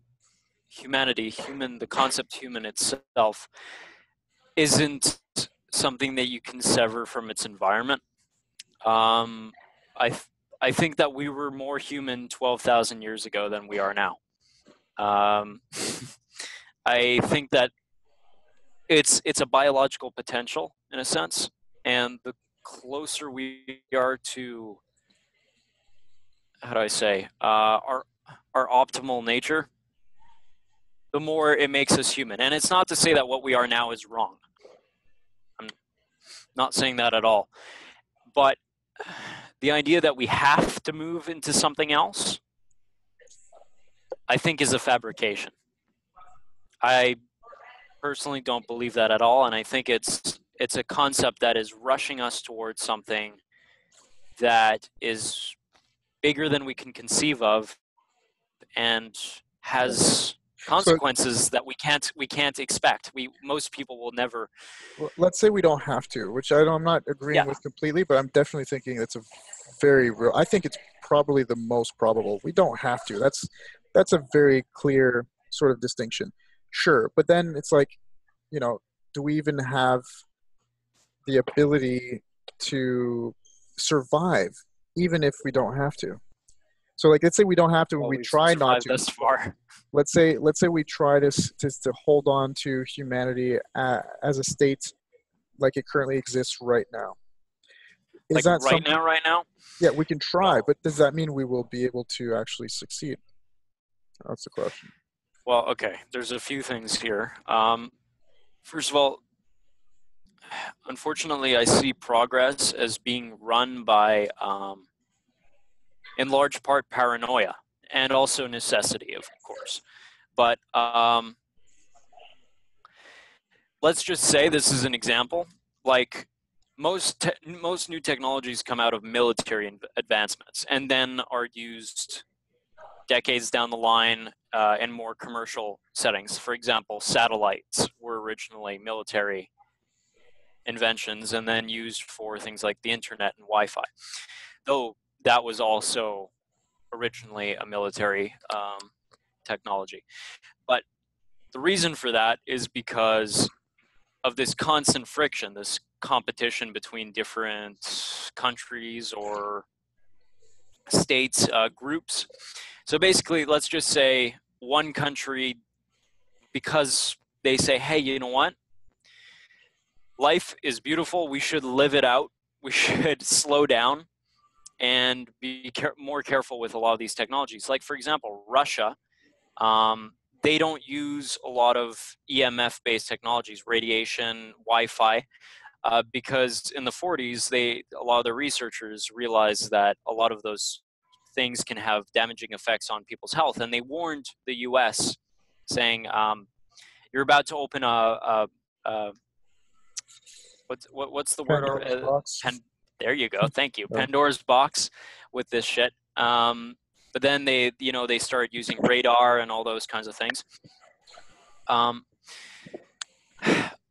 humanity, the concept human itself, isn't something that you can sever from its environment. I think that we were more human 12,000 years ago than we are now. I think that it's a biological potential in a sense, and the closer we are to, how do I say, our optimal nature, the more it makes us human. And it's not to say that what we are now is wrong. I'm not saying that at all. But the idea that we have to move into something else, I think, is a fabrication. I personally don't believe that at all, and I think it's a concept that is rushing us towards something that is bigger than we can conceive of and has consequences that we can't expect. Most people will never. Well, let's say we don't have to, which I'm not agreeing with completely, but I'm definitely thinking it's a very real. I think it's probably the most probable. We don't have to. That's a very clear sort of distinction. Sure, but then it's like, do we even have the ability to survive even if we don't have to? So like, let's say we don't have to, we try not to. Thus far. Let's say we try to hold on to humanity as a state like it currently exists right now. Is that right now? Yeah, we can try, but does that mean we will be able to actually succeed? That's the question. Well, okay. There's a few things here. First of all, unfortunately, I see progress as being run by, in large part, paranoia and also necessity, of course. But let's just say this is an example. Like most new technologies come out of military advancements and then are used decades down the line in more commercial settings. For example, satellites were originally military inventions and then used for things like the internet and Wi-Fi, though that was also originally a military technology. But the reason for that is because of this constant friction, this competition between different countries or states, groups. So basically, let's just say one country, because they say, hey, you know what? Life is beautiful. We should live it out. We should slow down and be more careful with a lot of these technologies. Like, for example, Russia, they don't use a lot of EMF-based technologies, radiation, Wi-Fi, because in the 40s, a lot of the researchers realized that a lot of those things can have damaging effects on people's health, and they warned the U.S., saying, "You're about to open a what's the word? Pandora's box. There you go. Thank you. Pandora's box with this shit." But then they started using radar and all those kinds of things.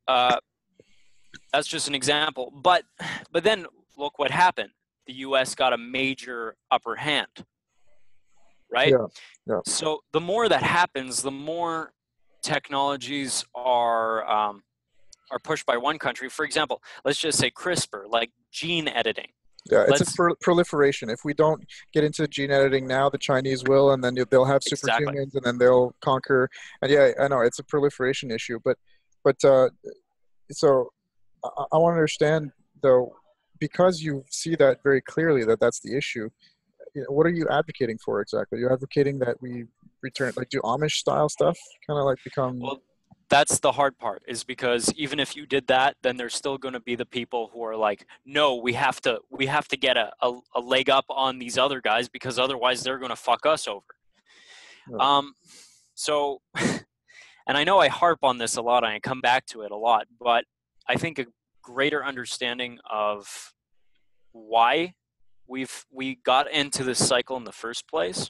That's just an example. But then look what happened. The U.S. got a major upper hand, right? Yeah. So the more that happens, the more technologies are pushed by one country. For example, let's just say CRISPR, like gene editing. Yeah, it's a proliferation. If we don't get into gene editing now, the Chinese will, and then they'll have superhumans, and then they'll conquer. And yeah, I know it's a proliferation issue, but so I want to understand though, because you see that very clearly that that's the issue. What are you advocating for exactly? You're advocating that we return, like, do Amish style stuff, kind of like become. Well, that's the hard part, is because even if you did that, then there's still going to be the people who are like, no, we have to get a leg up on these other guys, because otherwise they're going to fuck us over. Yeah. So, and I know I harp on this a lot, and I come back to it a lot, but I think a greater understanding of why we got into this cycle in the first place.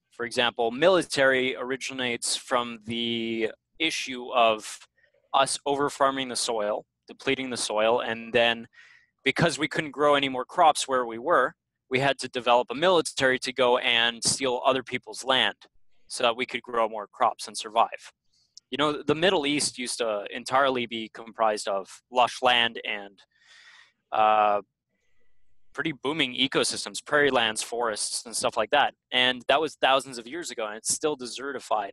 For example, military originates from the issue of us over-farming the soil, depleting the soil, and then because we couldn't grow any more crops where we were, we had to develop a military to go and steal other people's land so that we could grow more crops and survive. You know, the Middle East used to entirely be comprised of lush land and pretty booming ecosystems, prairie lands, forests, and stuff like that. And that was thousands of years ago, and it's still desertified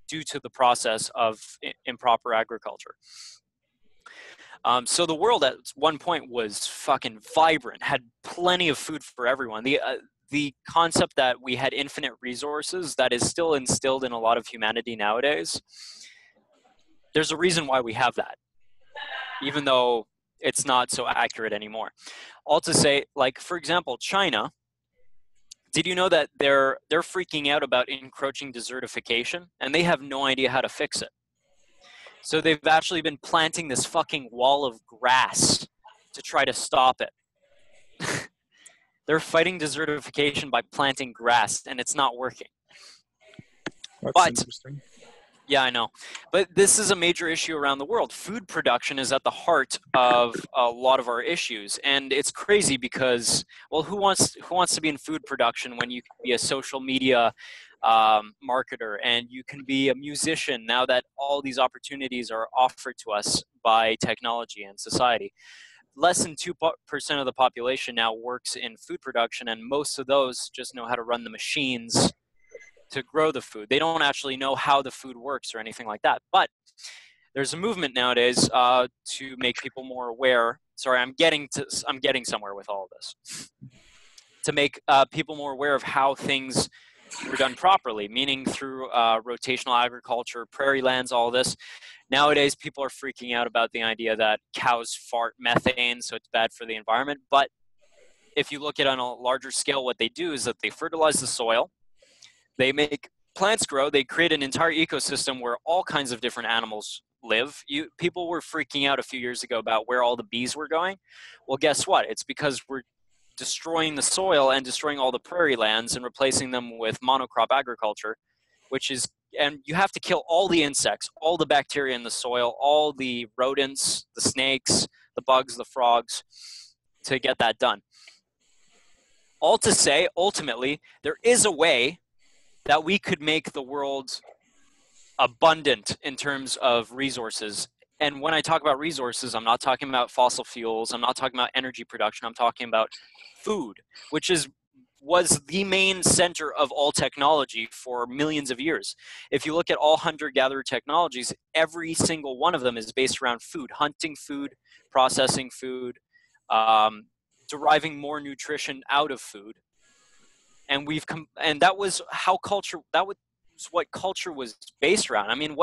due to the process of improper agriculture. So the world at one point was fucking vibrant, had plenty of food for everyone. The concept that we had infinite resources, that is still instilled in a lot of humanity nowadays. There's a reason why we have that, even though it's not so accurate anymore. All to say, like, for example, China, did you know that they're freaking out about encroaching desertification, and they have no idea how to fix it? So they've actually been planting this fucking wall of grass to try to stop it. They're fighting desertification by planting grass, and it's not working. That's interesting. Yeah, I know. But this is a major issue around the world. Food production is at the heart of a lot of our issues. And it's crazy because, well, who wants to be in food production when you can be a social media marketer, and you can be a musician now that all these opportunities are offered to us by technology and society? Less than 2% of the population now works in food production, and most of those just know how to run the machines to grow the food. They don't actually know how the food works or anything like that. But there's a movement nowadays to make people more aware. Sorry, I'm getting somewhere with all of this. To make people more aware of how things were done properly, meaning through rotational agriculture, prairie lands, all this. Nowadays, people are freaking out about the idea that cows fart methane, so it's bad for the environment. But if you look at it on a larger scale, what they do is that they fertilize the soil, they make plants grow, they create an entire ecosystem where all kinds of different animals live. People were freaking out a few years ago about where all the bees were going. Well, guess what? It's because we're destroying the soil and destroying all the prairie lands and replacing them with monocrop agriculture, which is, and you have to kill all the insects, all the bacteria in the soil, all the rodents, the snakes, the bugs, the frogs, to get that done. All to say, ultimately, there is a way that we could make the world abundant in terms of resources. And when I talk about resources, I'm not talking about fossil fuels, I'm not talking about energy production, I'm talking about food, which was the main center of all technology for millions of years. If you look at all hunter-gatherer technologies, every single one of them is based around food, hunting food, processing food, deriving more nutrition out of food. And and that was how culture, that was what culture was based around. I mean,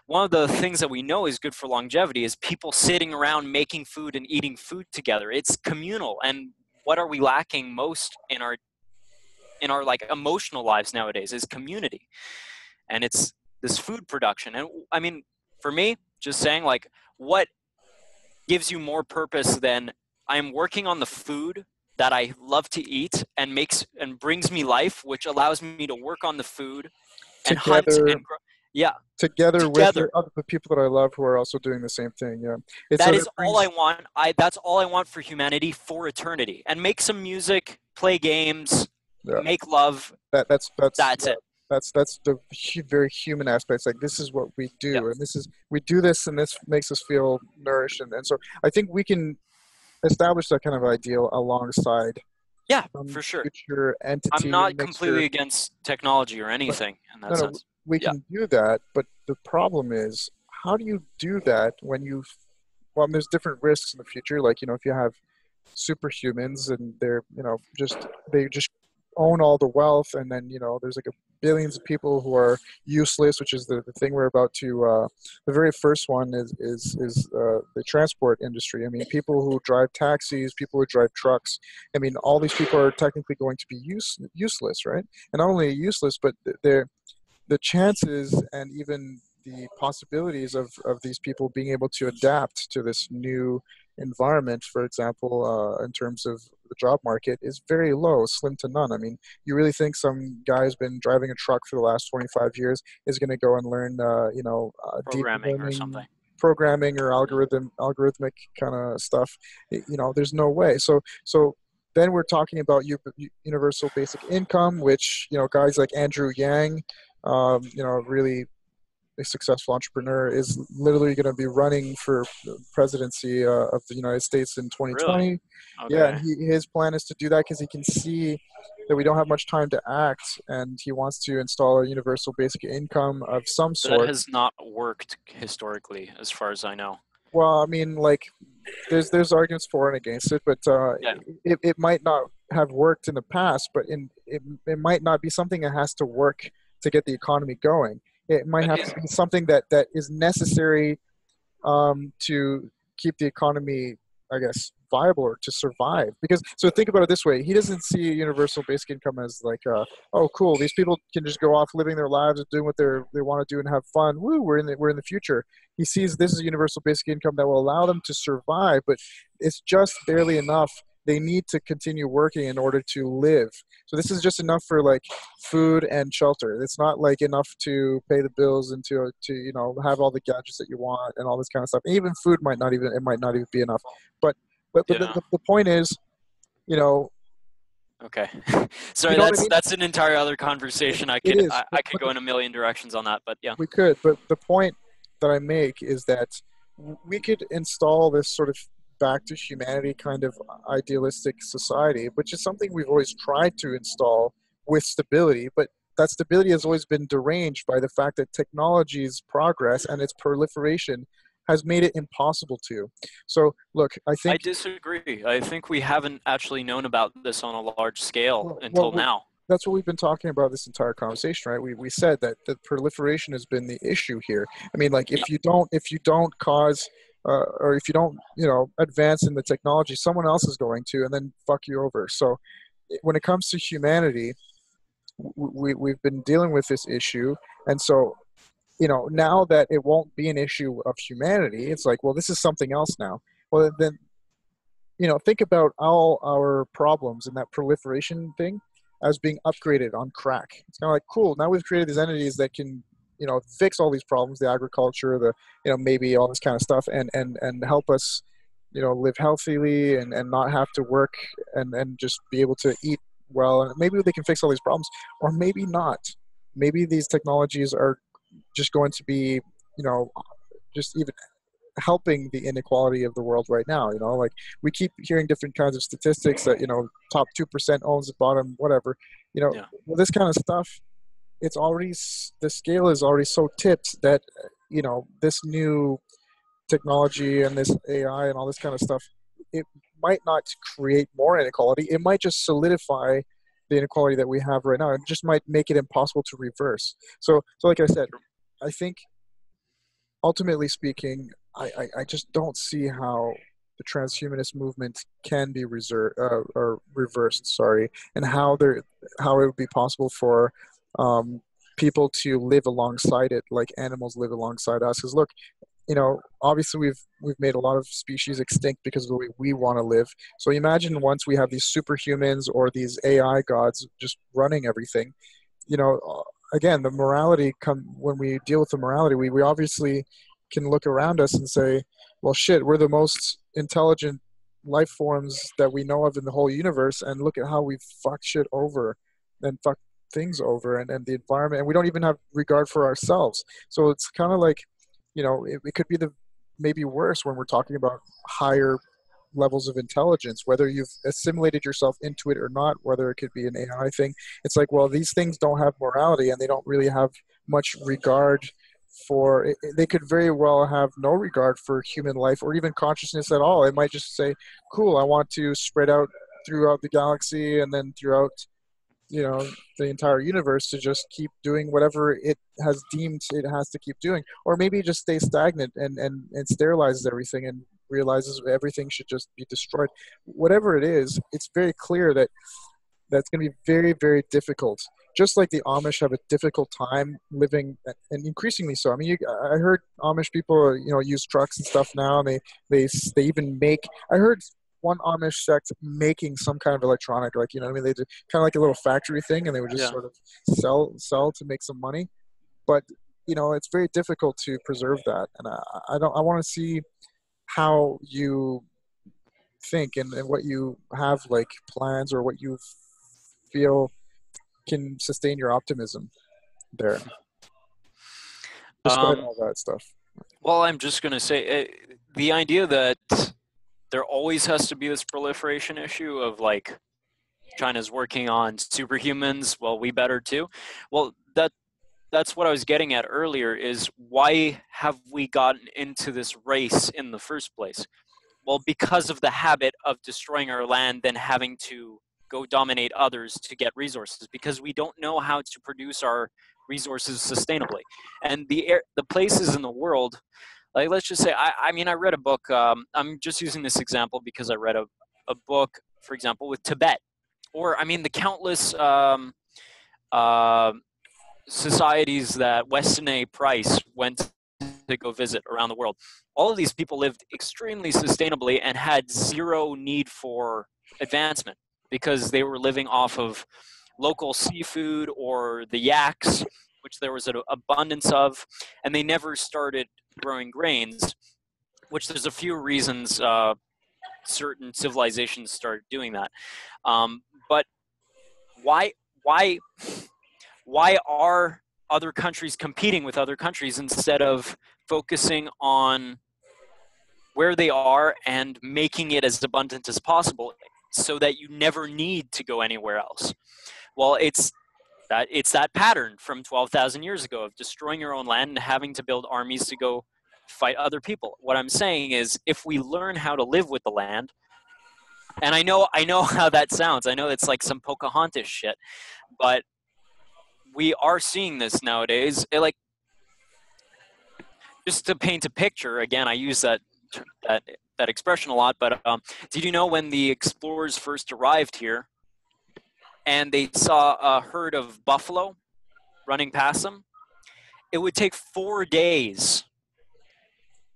one of the things that we know is good for longevity is people sitting around making food and eating food together. It's communal. And what are we lacking most in our like emotional lives nowadays is community. And it's this food production. And I mean, for me, just saying, like, what gives you more purpose than I'm working on the food that I love to eat and brings me life, which allows me to work on the food and hunt and grow. Yeah. Together with the people that I love who are also doing the same thing. Yeah. That is all I want. That's all I want for humanity for eternity. And make some music, play games, make love. That's it. That's the very human aspects. Like, this is what we do, and we do this, and this makes us feel nourished, and so I think we can establish that kind of ideal alongside. Yeah, for sure. Future entity. I'm not completely against technology or anything in that sense. We can do that, but the problem is, how do you do that when there's different risks in the future. Like, if you have superhumans and they're, they just own all the wealth, and then, there's like billions of people who are useless, which is the thing we're about to, the very first one is the transport industry. I mean, people who drive taxis, people who drive trucks, I mean, all these people are technically going to be useless, right? And not only useless, but the chances and even the possibilities of these people being able to adapt to this new environment, for example, in terms of the job market, is very low, slim to none. I mean, you really think some guy who's been driving a truck for the last 25 years is going to go and learn, programming or something, programming or algorithmic kind of stuff? There's no way. So then we're talking about universal basic income, which, guys like Andrew Yang, really a successful entrepreneur, is literally going to be running for the presidency of the United States in 2020. Really? Okay. Yeah, and his plan is to do that because he can see that we don't have much time to act, and he wants to install a universal basic income of some sort. That has not worked historically, as far as I know. Well, I mean, like, there's arguments for and against it, but it might not have worked in the past, but it might not be something that has to work to get the economy going. It might have to be something that is necessary to keep the economy, I guess, viable or to survive. Because, so think about it this way: he doesn't see universal basic income as like, oh, cool, these people can just go off living their lives and doing what they want to do and have fun. Woo, we're in the future. He sees this as a universal basic income that will allow them to survive, but it's just barely enough. They need to continue working in order to live. So this is just enough for like food and shelter. It's not like enough to pay the bills and to have all the gadgets that you want and all this kind of stuff. And even food might not even be enough. But the point is, Okay. Sorry, that's an entire other conversation. I could go in a million directions on that, but yeah. We could, but the point that I make is that we could install this sort of back to humanity kind of idealistic society, which is something we've always tried to install with stability, but that stability has always been deranged by the fact that technology's progress and its proliferation has made it impossible to. So look, I disagree. I think we haven't actually known about this on a large scale until now. that's what we've been talking about this entire conversation, right? We said that the proliferation has been the issue here. I mean, like Yeah. if you don't cause or if you don't, advance in the technology, someone else is going to, and then fuck you over. So when it comes to humanity, we've been dealing with this issue, and so now that it won't be an issue of humanity, it's like, well, this is something else now. Well, then think about all our problems in that proliferation thing as being upgraded on crack. It's kind of like, cool, now we've created these entities that can, fix all these problems, the agriculture, the, maybe all this kind of stuff, and help us, live healthily and not have to work and just be able to eat well. And maybe they can fix all these problems, or maybe not. Maybe these technologies are just going to be, just even helping the inequality of the world right now. Like, we keep hearing different kinds of statistics that top 2% owns the bottom whatever. Yeah. Well, this kind of stuff, it's already, the scale is already so tipped that this new technology and this AI and all this kind of stuff, it might not create more inequality. It might just solidify the inequality that we have right now. It just might make it impossible to reverse. So like I said, I think ultimately speaking, I just don't see how the transhumanist movement can be or reversed. Sorry, and how it would be possible for people to live alongside it, like animals live alongside us. Because look, obviously we've made a lot of species extinct because of the way we want to live. So imagine once we have these superhumans or these AI gods just running everything. Again, the morality when we deal with the morality, we obviously can look around us and say, well, shit, we're the most intelligent life forms that we know of in the whole universe, and look at how we've fucked shit over and fucked things over, and the environment, and we don't even have regard for ourselves. So it's kind of like, it could be maybe worse when we're talking about higher levels of intelligence, whether you've assimilated yourself into it or not, whether it could be an AI thing. It's like, well, these things don't have morality, and they don't really have much regard for they could very well have no regard for human life or even consciousness at all. It might just say, cool, I want to spread out throughout the galaxy and then throughout the entire universe to just keep doing whatever it has deemed it has to keep doing, or maybe just stay stagnant and sterilizes everything and realizes everything should just be destroyed. Whatever it is, it's very clear that that's going to be very, very difficult. Just like the Amish have a difficult time living, and increasingly so. I mean, I heard Amish people, use trucks and stuff now, and they even make. I heard one Amish sect making some kind of electronic, like, what I mean, they did kind of like a little factory thing, and they would just Yeah. sort of sell to make some money. But it's very difficult to preserve that, and I want to see how you think and what you have like plans, or what you feel can sustain your optimism there, despite Um, all that stuff. well, I'm just going to say the idea that there always has to be this proliferation issue of like China's working on superhumans, well, we better too. Well, that's what I was getting at earlier, is why have we gotten into this race in the first place? Well, because of the habit of destroying our land, then having to go dominate others to get resources, because we don't know how to produce our resources sustainably. And the places in the world, like, let's just say, I mean, I read a book. I'm just using this example because I read a book, for example, with Tibet, or I mean, the countless uh, societies that Weston A. Price went to go visit around the world. All of these people lived extremely sustainably and had zero need for advancement, because they were living off of local seafood or the yaks, which there was an abundance of, and they never started growing grains, which there's a few reasons certain civilizations started doing that. But why why why are other countries competing with other countries instead of focusing on where they are and making it as abundant as possible so that you never need to go anywhere else? Well, it's that pattern from 12,000 years ago of destroying your own land and having to build armies to go fight other people. What I'm saying is, if we learn how to live with the land, And I know how that sounds. I know it's like some Pocahontas shit, but we are seeing this nowadays. Like, just to paint a picture, again, I use that that expression a lot. But did you know when the explorers first arrived here and they saw a herd of buffalo running past them? It would take 4 days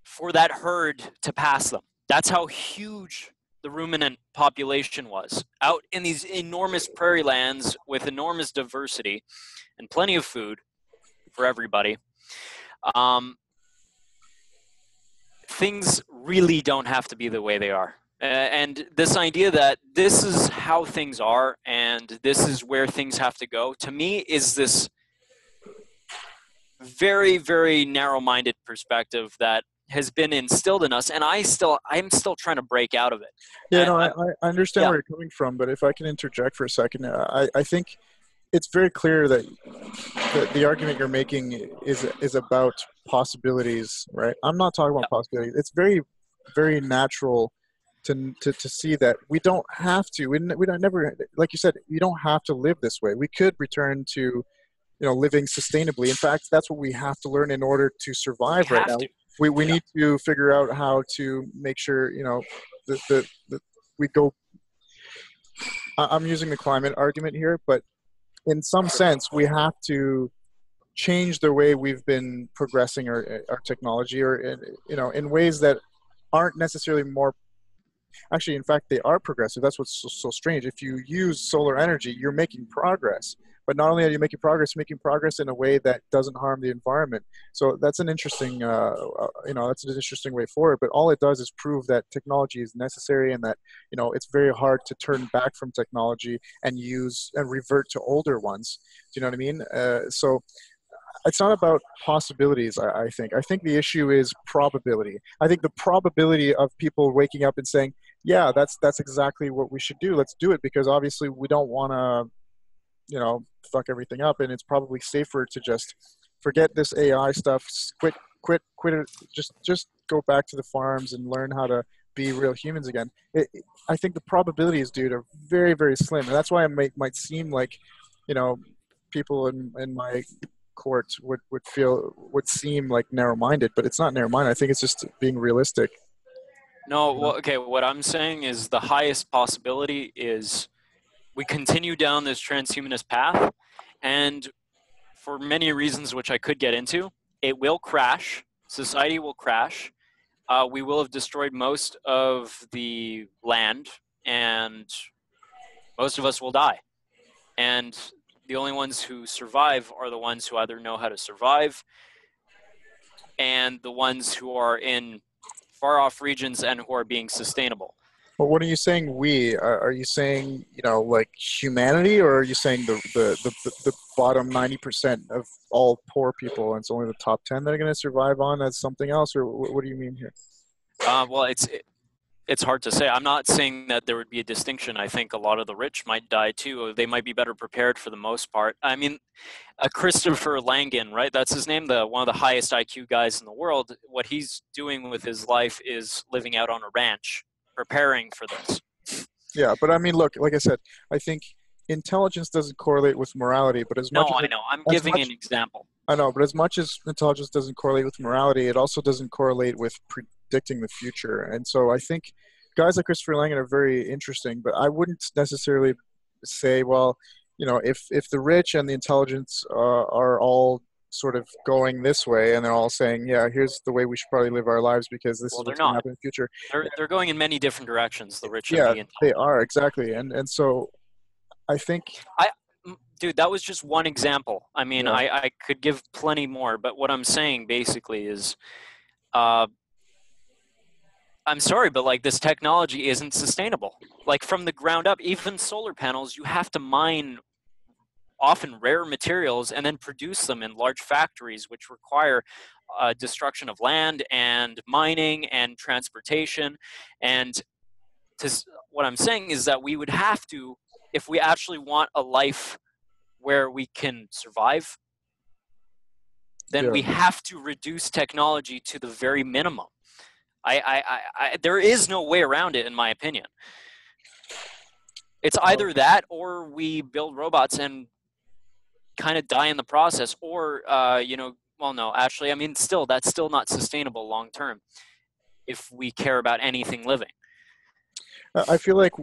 for that herd to pass them. That's how huge the ruminant population was out in these enormous prairie lands with enormous diversity and plenty of food for everybody. Things really don't have to be the way they are. And this idea that this is how things are and this is where things have to go, to me, is this very, very narrow-minded perspective that has been instilled in us, and I'm still trying to break out of it. Yeah, no, I understand where you're coming from, but if I can interject for a second, I think it's very clear that the argument you're making is about possibilities, right? I'm not talking about possibilities. It's very, very natural to see that we don't have to. We don't never, like you said, you don't have to live this way. We could return to, living sustainably. In fact, that's what we have to learn in order to survive right now. We need to figure out how to make sure, we go. I'm using the climate argument here, but in some sense, we have to change the way we've been progressing our technology, or in ways that aren't necessarily more. Actually, in fact, they are progressive. That's what's so strange. If you use solar energy, you're making progress. But not only are you making progress in a way that doesn't harm the environment. So that's an interesting, that's an interesting way forward. But all it does is prove that technology is necessary, and that it's very hard to turn back from technology and revert to older ones. Do you know what I mean? So it's not about possibilities. I think the issue is probability. I think the probability of people waking up and saying, "Yeah, that's exactly what we should do. Let's do it," because obviously we don't want to, fuck everything up, and it's probably safer to just forget this AI stuff, quit it, just go back to the farms and learn how to be real humans again. I think the probabilities, dude, are very, very slim, and that's why it might seem like, people in my court would seem like narrow-minded, but it's not narrow-minded. I think it's just being realistic. No, well, okay, what I'm saying is the highest possibility is we continue down this transhumanist path, and for many reasons which I could get into, it will crash. Society will crash. We will have destroyed most of the land, and most of us will die. And the only ones who survive are the ones who either know how to survive, and the ones who are in far-off regions and who are being sustainable. Well, what are you saying? Are you saying like humanity, or are you saying the bottom 90% of all poor people, and it's only the top 10 that are going to survive on as something else, or what do you mean here? Well, it's hard to say. I'm not saying that there would be a distinction. I think a lot of the rich might die too. They might be better prepared for the most part. I mean, Christopher Langan, right? That's his name. One of the highest IQ guys in the world. What he's doing with his life is living out on a ranch, preparing for this. Yeah, but I mean, look, like I said, I think intelligence doesn't correlate with morality, but as much as I know. I'm giving an example. I know, but as much as intelligence doesn't correlate with morality, it also doesn't correlate with predicting the future. And so I think guys like Christopher Langan are very interesting, but I wouldn't necessarily say, well, if the rich and the intelligence are all sort of going this way, and they're all saying, yeah, here's the way we should probably live our lives because this is what's going to happen in the future. They're going in many different directions, the rich and the intelligent. They are, exactly. And so I think... Dude, that was just one example. I mean, yeah. I could give plenty more, but what I'm saying basically is, I'm sorry, but like this technology isn't sustainable. Like from the ground up, even solar panels, you have to mine often rare materials and then produce them in large factories, which require destruction of land and mining and transportation. And what I'm saying is that we would have to, if we actually want a life where we can survive, then we have to reduce technology to the very minimum. There is no way around it, in my opinion. It's either that or we build robots and kind of die in the process, or well, no, actually, I mean, still, that's still not sustainable long term if we care about anything living. I feel like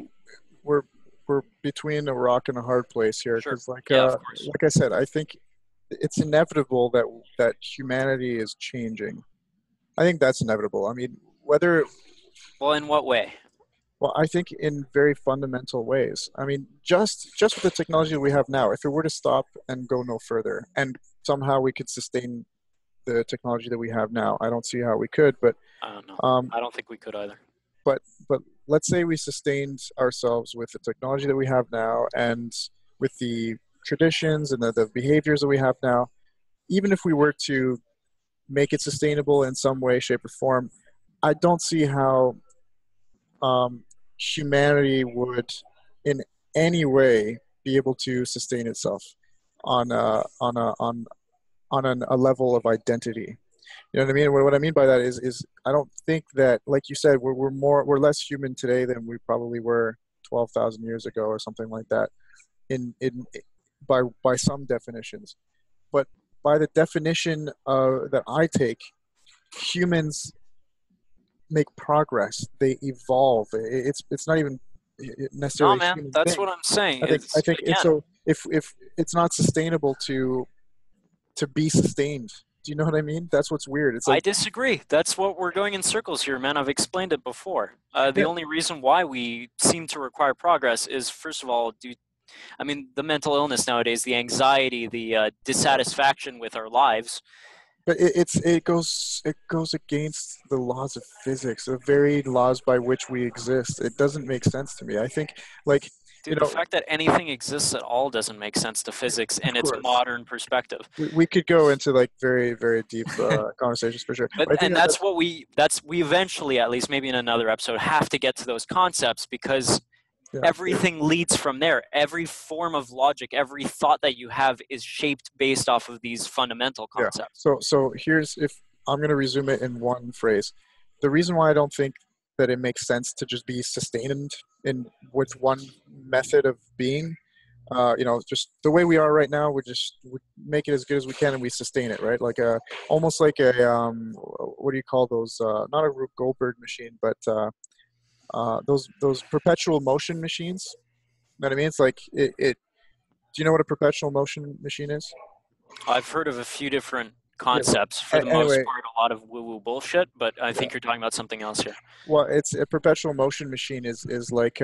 we're we're between a rock and a hard place here Sure. because Yeah, of course. like I said, I think it's inevitable that humanity is changing. I think that's inevitable. I mean, whether Well, in what way? well, I think in very fundamental ways. I mean, just with the technology that we have now, if it were to stop and go no further, and somehow we could sustain the technology that we have now, I don't see how we could. I don't know. Um, I don't think we could either. but let's say we sustained ourselves with the technology that we have now and with the traditions and the behaviors that we have now. Even if we were to make it sustainable in some way, shape, or form, I don't see how humanity would, in any way, be able to sustain itself on a level of identity. You know what I mean? What I mean by that is I don't think that, like you said, we're less human today than we probably were 12,000 years ago or something like that. In by some definitions, but by the definition that I take, humans make progress. They evolve. It's not even No, necessarily a man, human that's thing. what I'm saying. I It's think it's again, so if it's not sustainable to be sustained. Do you know what I mean? That's what's weird. It's I like disagree. That's what we're going in circles here, man. I've explained it before. The yeah, only reason why we seem to require progress is, first of all, I mean, the mental illness nowadays, the anxiety, the dissatisfaction with our lives. but it goes against the laws of physics, the very laws by which we exist. It doesn't make sense to me. I think like you Dude, the know, fact that anything exists at all doesn't make sense to physics of in its course. modern perspective. We could go into like very very deep conversations for sure, But but I think and that that's that's what we eventually, at least maybe in another episode, have to get to those concepts, because yeah. everything leads from there. Every form of logic, every thought that you have is shaped based off of these fundamental Yeah. concepts. So here's if I'm going to resume it in one phrase. The reason why I don't think that it makes sense to just be sustained in with one method of being, just the way we are right now, we make it as good as we can and we sustain it, right? Like almost like a what do you call those? Not a Rube Goldberg machine, but those perpetual motion machines. You know what I mean? It's like it. Do you know what a perpetual motion machine is? I've heard of a few different Yeah. Well, concepts. For the most anyway, part, a lot of woo-woo bullshit, but I yeah. think you're talking about something else here. Well, it's a perpetual motion machine is like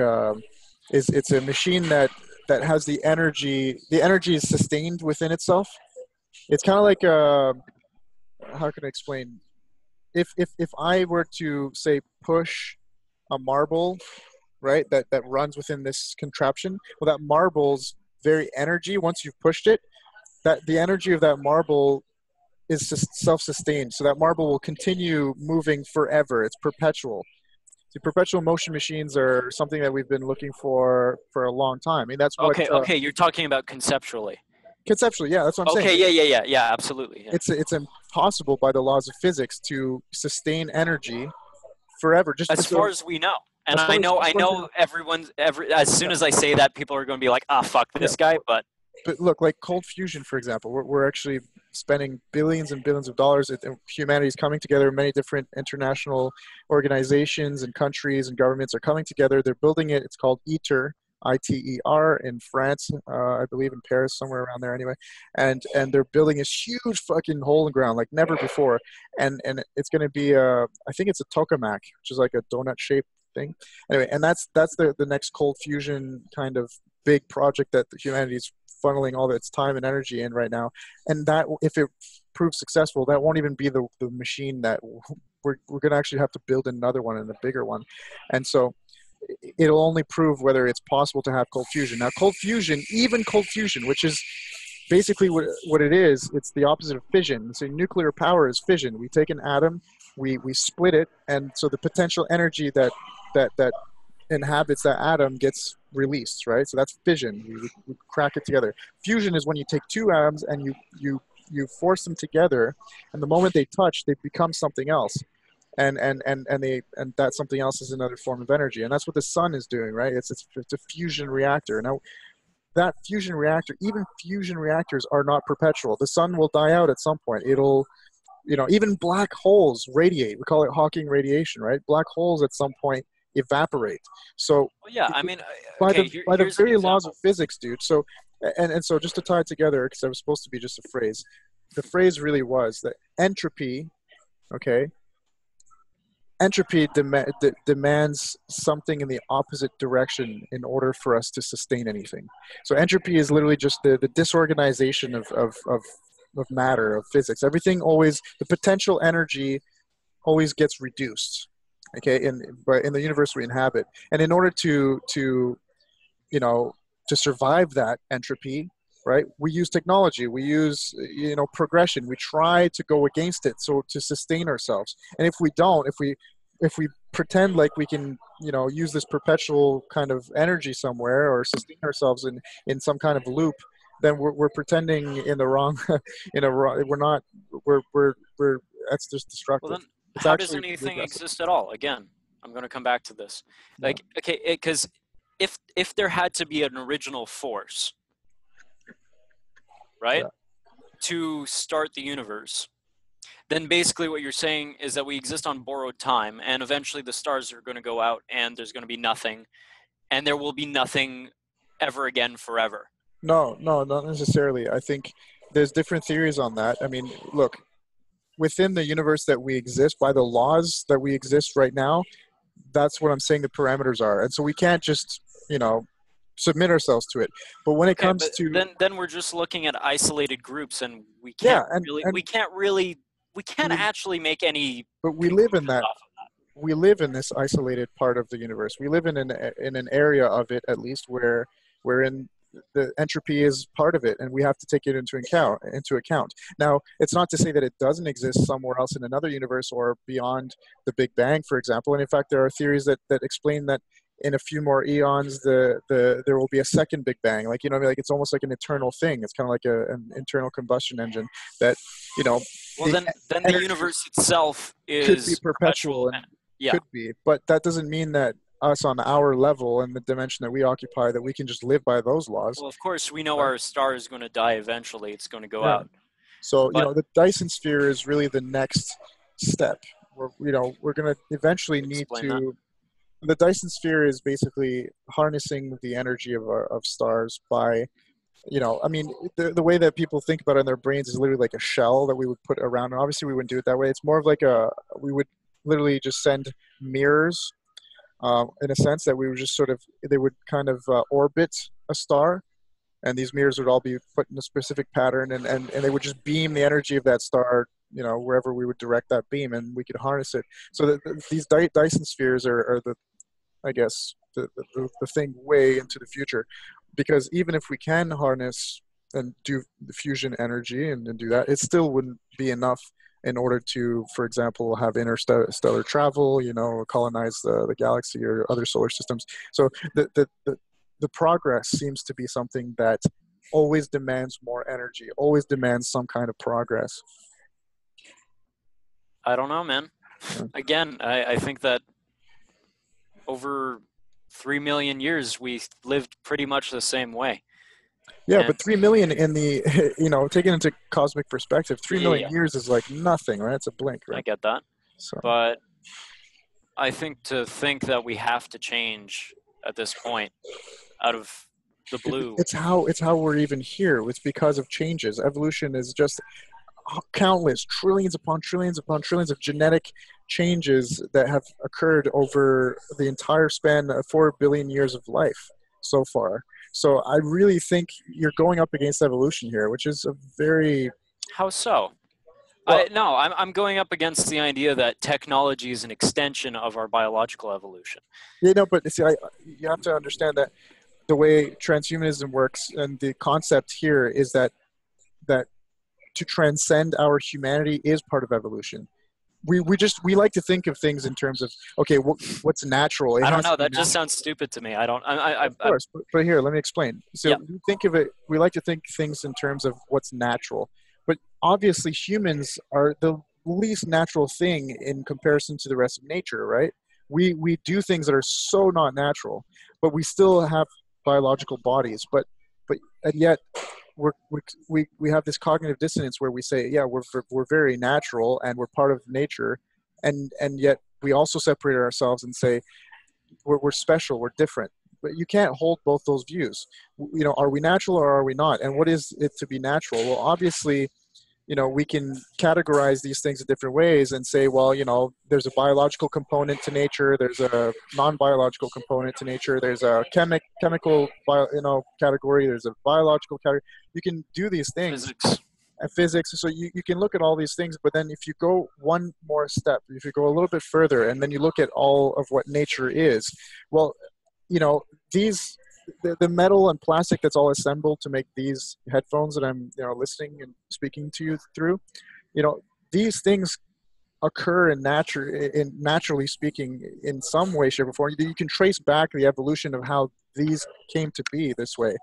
it's a machine that has the energy. The energy is sustained within itself. It's kind of like how can I explain? If I were to say push a marble, right, that runs within this contraption, well, that marble's very energy. Once you've pushed it, that the energy of that marble is self-sustained. So that marble will continue moving forever. It's perpetual. The perpetual motion machines are something that we've been looking for a long time. I mean, that's what Okay, you're talking about conceptually. conceptually, yeah, that's what I'm saying. Okay, yeah, absolutely. Yeah. It's impossible by the laws of physics to sustain energy forever. As far as we know, and as far I as know as soon as I say that, people are going to be like, ah, fuck yeah. this guy. But Look, like cold fusion, for example, we're actually spending billions and billions of dollars. Humanity is coming together. Many different international organizations and countries and governments are coming together. They're building it. It's called ITER, ITER, in France, I believe in Paris, somewhere around there anyway. And they're building this huge fucking hole in the ground like never before. And it's going to be, I think it's a tokamak, which is like a donut shaped thing. Anyway, and that's the next cold fusion kind of big project that humanity's funneling all its time and energy in right now. And that, if it proves successful, that won't even be the machine that we're going to actually have to build another one and a bigger one. And so it'll only prove whether it's possible to have cold fusion. Now, even cold fusion, which is basically what it is, it's the opposite of fission. So nuclear power is fission. We take an atom, we split it, and so the potential energy that inhabits that atom gets released, right? So that's fission. We crack it together. Fusion is when you take two atoms and you force them together, and the moment they touch, they become something else. and that something else is another form of energy, and that's what the sun is doing, right? It's a fusion reactor. Now that fusion reactor, even fusion reactors are not perpetual. The sun will die out at some point. It'll, even black holes radiate. We call it Hawking radiation, right? Black holes at some point evaporate. So Well, yeah, I mean, by okay, the here's an very laws of example. physics, dude. So and so just to tie it together, because it was supposed to be just a phrase, the phrase really was that entropy, okay, entropy demands something in the opposite direction in order for us to sustain anything. So entropy is literally just the disorganization of matter, of physics. Everything always, the potential energy always gets reduced, okay, but in the universe we inhabit. And in order you know, to survive that entropy, right, we use technology, we use, progression, we try to go against it so to sustain ourselves. And if we don't, if we pretend like we can, use this perpetual kind of energy somewhere or sustain ourselves in some kind of loop, then we're pretending in the wrong, we're not, we're that's just Well, destructive. then, It's how does actually anything regressive. exist at all? Again, I'm going to come back to this. Yeah. Like, okay, because if there had to be an original force, right, Yeah. to start the universe, then basically what you're saying is that we exist on borrowed time, and eventually the stars are going to go out, and there's going to be nothing, and there will be nothing ever again forever. No, no, not necessarily. I think there's different theories on that. I mean, look, within the universe that we exist, by the laws that we exist right now, that's what I'm saying the parameters are. And so we can't just, submit ourselves to it. But when it Okay, comes but to, then we're just looking at isolated groups, and yeah, we can't we, actually make any but we live in conclusions that, off of we live in this isolated part of the universe. We live in an area of it, at least, wherein the entropy is part of it, and we have to take it into account. Now, it's not to say that it doesn't exist somewhere else in another universe or beyond the Big Bang, for example. And in fact, there are theories that explain that in a few more eons, there will be a second Big Bang. Like, like it's almost like an eternal thing. It's kind of like an internal combustion engine that, you know, that. Well, the then the energy universe itself could be is perpetual perpetual. and Yeah. could be, but that doesn't mean that us on our level and the dimension that we occupy, that we can just live by those laws, Well, of course, we know right? our star is going to die eventually. It's going to go Yeah. out. So, But the Dyson sphere is really the next step. We're going to eventually need explain that. to. The Dyson sphere is basically harnessing the energy of stars by, I mean, the way that people think about it in their brains is literally like a shell that we would put around. And obviously, we wouldn't do it that way. It's more of like we would literally just send mirrors, in a sense that we would just they would kind of orbit a star, and these mirrors would all be put in a specific pattern, and they would just beam the energy of that star, wherever we would direct that beam, and we could harness it. So these Dyson spheres are the, I guess, the thing way into the future, because even if we can harness and do the fusion energy and do that, it still wouldn't be enough in order to, for example, have interstellar travel, colonize the galaxy or other solar systems. So the progress seems to be something that always demands more energy, always demands some kind of progress. I don't know, man. Yeah. Again, I think that over 3 million years, we lived pretty much the same way. Yeah, And but 3 million in the, taken into cosmic perspective, 3 million yeah, years is like nothing, right? It's a blink, I right? get that. So But I think to think that we have to change at this point out of the blue. it's how we're even here. It's because of changes. Evolution is just countless trillions upon trillions of genetic changes that have occurred over the entire span of 4 billion years of life so far. So I really think you're going up against evolution here, which is a very How so? well. No, I'm going up against the idea that technology is an extension of our biological evolution. But see, you have to understand that the way transhumanism works, and the concept here is that to transcend our humanity is part of evolution. We like to think of things in terms of, okay, what's natural. It I don't has to know. be That just natural. sounds stupid to me. I don't. Of course, but here, let me explain. So Yeah. we think of it. We like to think things in terms of what's natural, but obviously humans are least natural thing in comparison to the rest of nature, right? We do things that are so not natural, but we still have biological bodies. But and yet we have this cognitive dissonance where we say, yeah, we're very natural and we're part of nature, and yet we also separate ourselves and say we're special, we're different. But you can't hold both those views. Are we natural or are we not? And what is it to be natural? Well, obviously, we can categorize these things in different ways and say, well, there's a biological component to nature, there's a non-biological component to nature, there's a chemical category, there's a biological category. You can do these things. Physics. And physics. So you can look at all these things, but then if you go one more step, if you go a little bit further, and then you look at all of what nature is, well, the metal and plastic that's all assembled to make these headphones that I'm listening and speaking to you through, these things occur naturally speaking in some way, shape, or form. You can trace back the evolution of how these came to be this way.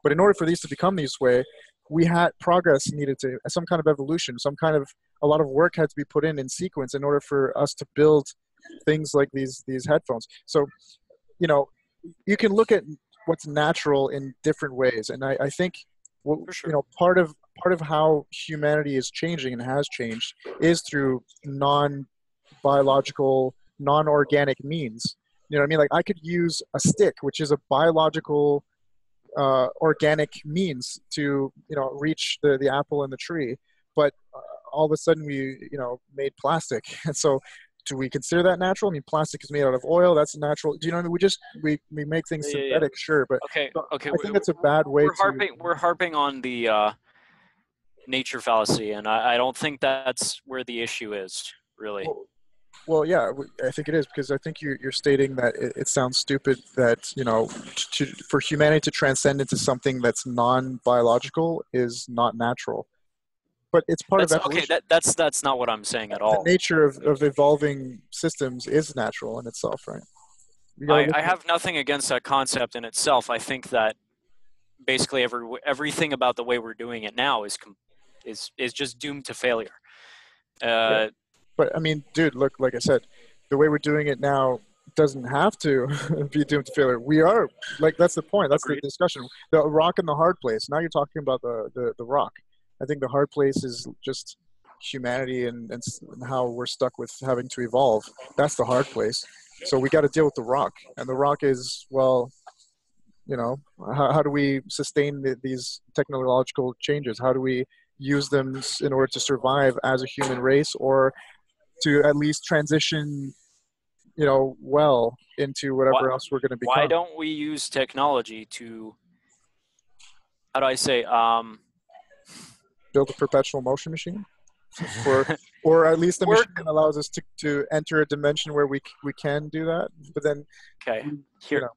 But in order for these to become this way, we had progress needed to some kind of evolution, a lot of work had to be put in sequence in order for us to build things like these headphones. So, you can look at what's natural in different ways, and I think sure. part of how humanity is changing and has changed is through non-biological, non-organic means. You know what I mean? Like, I could use a stick, which is a biological organic means to reach the apple in the tree, but all of a sudden we made plastic. And so do we consider that natural? I mean, plastic is made out of oil. That's natural. Do you know what I mean? We make things synthetic, sure, but okay. I think that's a bad way we're harping on the nature fallacy, and I don't think that's where the issue is, really. Well, yeah, I think it is, because I think you're stating that it sounds stupid that for humanity to transcend into something that's non-biological is not natural. But it's part of evolution. Okay, that's not what I'm saying at all. The nature of evolving systems is natural in itself, right? I have nothing against that concept in itself. I think that basically everything about the way we're doing it now is just doomed to failure. Yeah. But I mean, dude, look, like I said, the way we're doing it now doesn't have to be doomed to failure. We are, that's the point. That's Agreed. The discussion. The rock and the hard place. Now you're talking about the rock. I think the hard place is just humanity and how we're stuck with having to evolve. That's the hard place. So we got to deal with the rock. And the rock is, well, how do we sustain these technological changes? How do we use them in order to survive as a human race, or to at least transition, well into whatever else we're going to become? Why don't we use technology to, how do I say, build a perpetual motion machine, or at least a machine that allows us to enter a dimension where we can do that. But then, okay, here.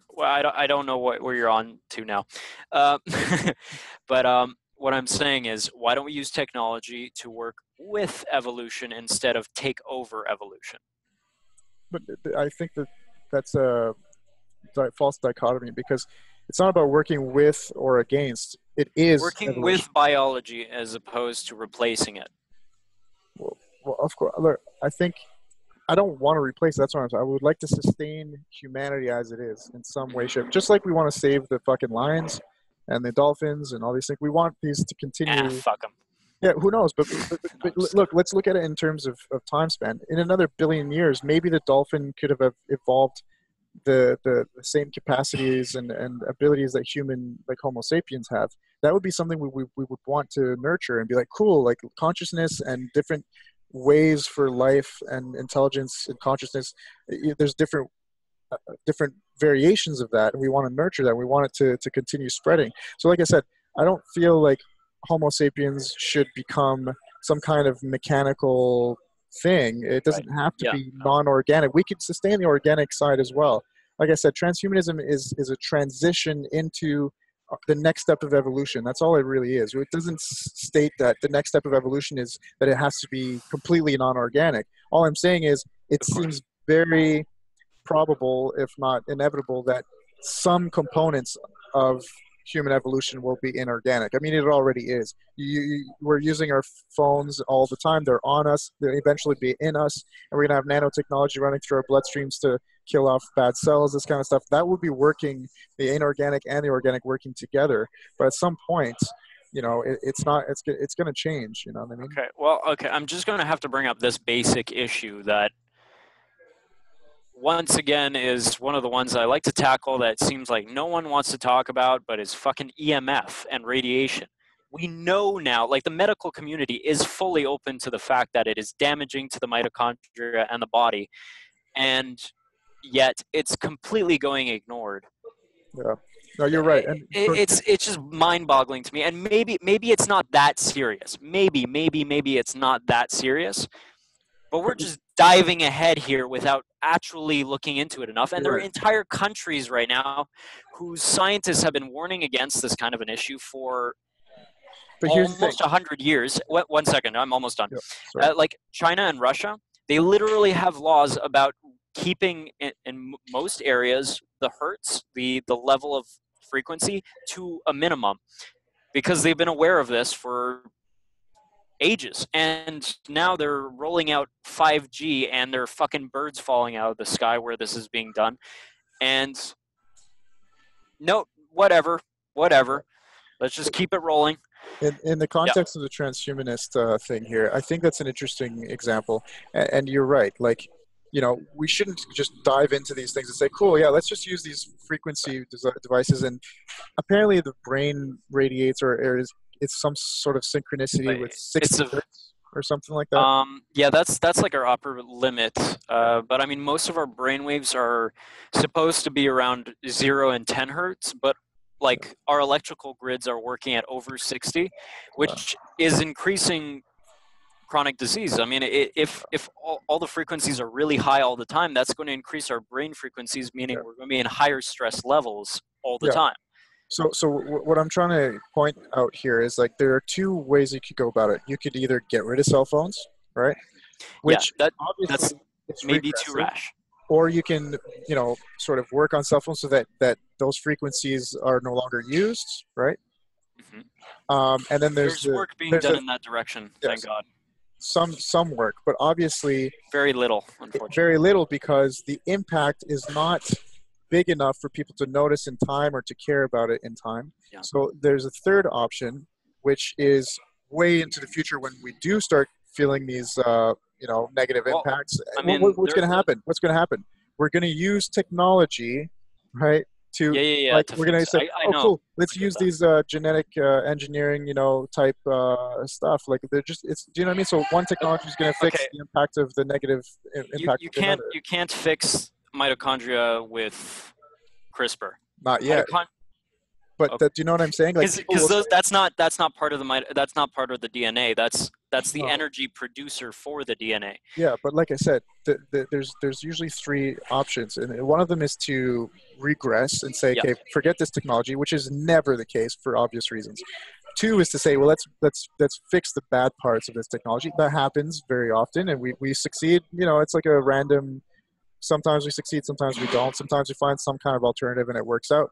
Well, I don't know where you're on to now, but what I'm saying is, why don't we use technology to work with evolution instead of take over evolution? But I think that's a false dichotomy, because it's not about working with or against. It is working evolution. With biology as opposed to replacing it. Well, of course. Look, I think I don't want to replace it. That's what I'm saying. I would like to sustain humanity as it is in some way, shape. Just like we want to save the fucking lions and the dolphins and all these things. We want these to continue. Fuck them. Yeah, who knows? But look, let's look at it in terms of time span. In another billion years, maybe the dolphin could have evolved the same capacities and abilities that Homo sapiens have. That would be something we would want to nurture and be like, cool, like consciousness and different ways for life and intelligence and consciousness. There's different variations of that, and we want to nurture that. We want it to continue spreading. So like I said, I don't feel like Homo sapiens should become some kind of mechanical thing. It doesn't have to be non-organic. We could sustain the organic side as well. Like I said, transhumanism is a transition into the next step of evolution. That's all it really is. It doesn't state that the next step of evolution is that it has to be completely non-organic. All I'm saying is it seems very probable, if not inevitable, that some components of human evolution will be inorganic. I mean, it already is. We're using our phones all the time. They're on us. They'll eventually be in us. And we're going to have nanotechnology running through our bloodstreams to kill off bad cells, this kind of stuff. That would be working, the inorganic and the organic working together. But at some point, it's going to change. You know what I mean? Okay. Well, okay. I'm just going to have to bring up this basic issue that once again is one of the ones I like to tackle that seems like no one wants to talk about, but is fucking EMF and radiation. We know now, like the medical community is fully open to the fact that it is damaging to the mitochondria and the body, and yet it's completely going ignored. Yeah. No, you're right. And it's just mind-boggling to me. And maybe it's not that serious. Maybe it's not that serious. But we're just diving ahead here without actually looking into it enough. And there are entire countries right now whose scientists have been warning against this kind of an issue for almost 100 years. One second, I'm almost done. Yeah, like China and Russia, they literally have laws about keeping in most areas the hertz, the level of frequency, to a minimum, because they've been aware of this for ages, and now they're rolling out 5G, and there are fucking birds falling out of the sky where this is being done. And no, whatever. Let's just keep it rolling. In the context of the transhumanist thing here, I think that's an interesting example. And you're right. Like, we shouldn't just dive into these things and say, cool, yeah, let's just use these frequency devices. And apparently the brain radiates it's some sort of synchronicity with 60 hertz or something like that. Yeah, that's like our upper limit. But I mean, most of our brainwaves are supposed to be around 0 and 10 hertz, but like our electrical grids are working at over 60, which is increasing chronic disease. I mean, if all the frequencies are really high all the time, that's going to increase our brain frequencies, meaning we're going to be in higher stress levels all the time. So what I'm trying to point out here is, like, there are two ways you could go about it. You could either get rid of cell phones, right? Which that's maybe too rash. Or you can, sort of work on cell phones so that those frequencies are no longer used, right? Mm-hmm. And then there's work being done in that direction. Thank God. Some work, but obviously very little, unfortunately. Very little, because the impact is not big enough for people to notice in time or to care about it in time. Yeah. So there's a third option, which is way into the future when we do start feeling these, negative impacts. I mean, what's going to happen? What's going to happen? We're going to use technology, right? Like, we're going to say, cool, let's use these genetic engineering, type stuff. Like, they're just, do you know what I mean? So one technology is going to fix the impact of the negative impact. You can't fix mitochondria with CRISPR. Not yet. But do you know what I'm saying? Like, because that's not part of the DNA. That's the energy producer for the DNA. Yeah, but like I said, there's usually three options, and one of them is to regress and say, okay, forget this technology, which is never the case for obvious reasons. Two is to say, well, let's fix the bad parts of this technology. That happens very often, and we succeed. It's like a random. Sometimes we succeed, sometimes we don't. Sometimes we find some kind of alternative and it works out.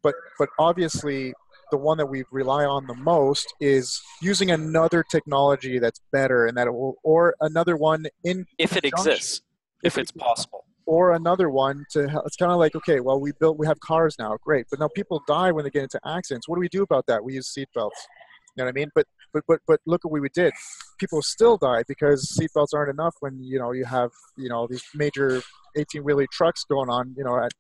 But obviously, the one that we rely on the most is using another technology that's better, and or another one if it exists, if it's possible, or another one it's kind of like, okay, well, we have cars now, great, but now people die when they get into accidents. What do we do about that? We use seatbelts. You know what I mean? But look at what we did. People still die because seatbelts aren't enough when you have these major 18-wheeler trucks going on at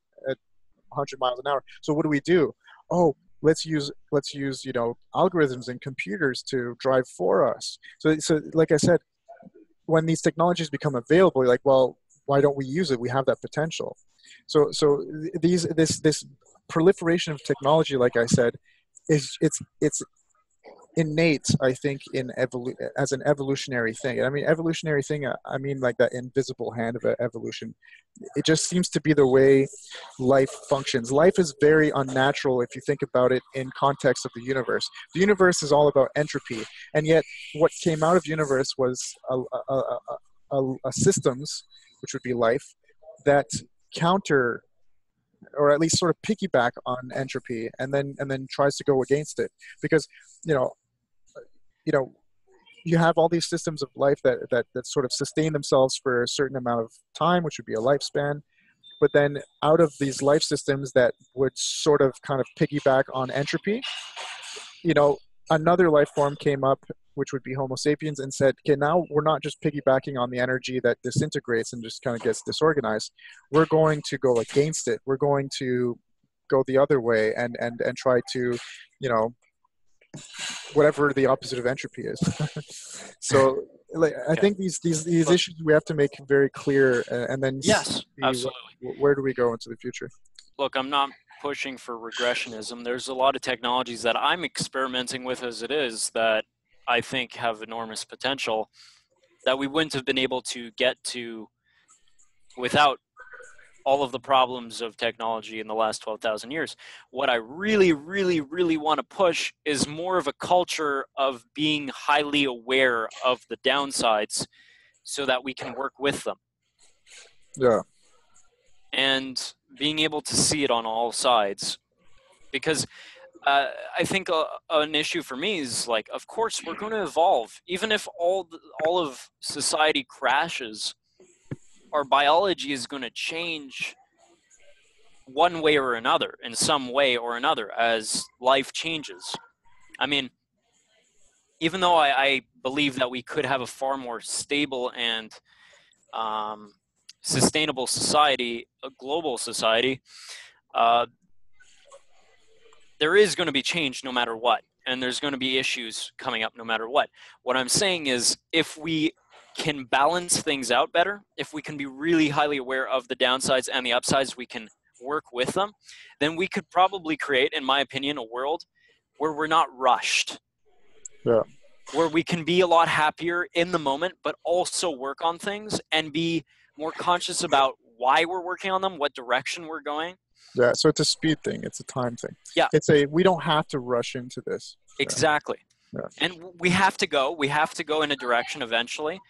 100 miles an hour. So what do? Oh, let's use algorithms and computers to drive for us. So like I said, when these technologies become available, you're like, well, why don't we use it? We have that potential. So this proliferation of technology, like I said, it's innate, I think, as an evolutionary thing. I mean, evolutionary thing, I mean like that invisible hand of evolution. It just seems to be the way life functions. Life is very unnatural if you think about it in context of the universe. The universe is all about entropy, and yet what came out of the universe was a systems, which would be life, that counter or at least sort of piggyback on entropy, and then tries to go against it. Because you know you know you have all these systems of life that sort of sustain themselves for a certain amount of time, which would be a lifespan. But then out of these life systems that would sort of kind of piggyback on entropy, you know, another life form came up, which would be Homo sapiens, and said, okay, now we're not just piggybacking on the energy that disintegrates and just kind of gets disorganized. We're going to go against it. We're going to go the other way and try to, you know, whatever the opposite of entropy is. So like, I think these issues we have to make very clear, and then Yes, see absolutely. where do we go into the future. Look, I'm not pushing for regressionism. There's a lot of technologies that I'm experimenting with as it is that I think have enormous potential that we wouldn't have been able to get to without all of the problems of technology in the last 12,000 years. What I really, really, really want to push is more of a culture of being highly aware of the downsides so that we can work with them. Yeah. And being able to see it on all sides. Because I think an issue for me is like, of course, we're going to evolve. Even if all of society crashes, our biology is going to change one way or another, in some way or another, as life changes. I mean, even though I believe that we could have a far more stable and sustainable society, a global society, there is going to be change no matter what. And there's going to be issues coming up no matter what. What I'm saying is, if we can balance things out better, if we can be really highly aware of the downsides and the upsides, we can work with them, then we could probably create, in my opinion, a world where we're not rushed. Yeah. Where we can be a lot happier in the moment, but also work on things and be more conscious about why we're working on them, what direction we're going. Yeah, so it's a speed thing. It's a time thing. Yeah. We don't have to rush into this. Exactly. Yeah. And we have to go in a direction eventually.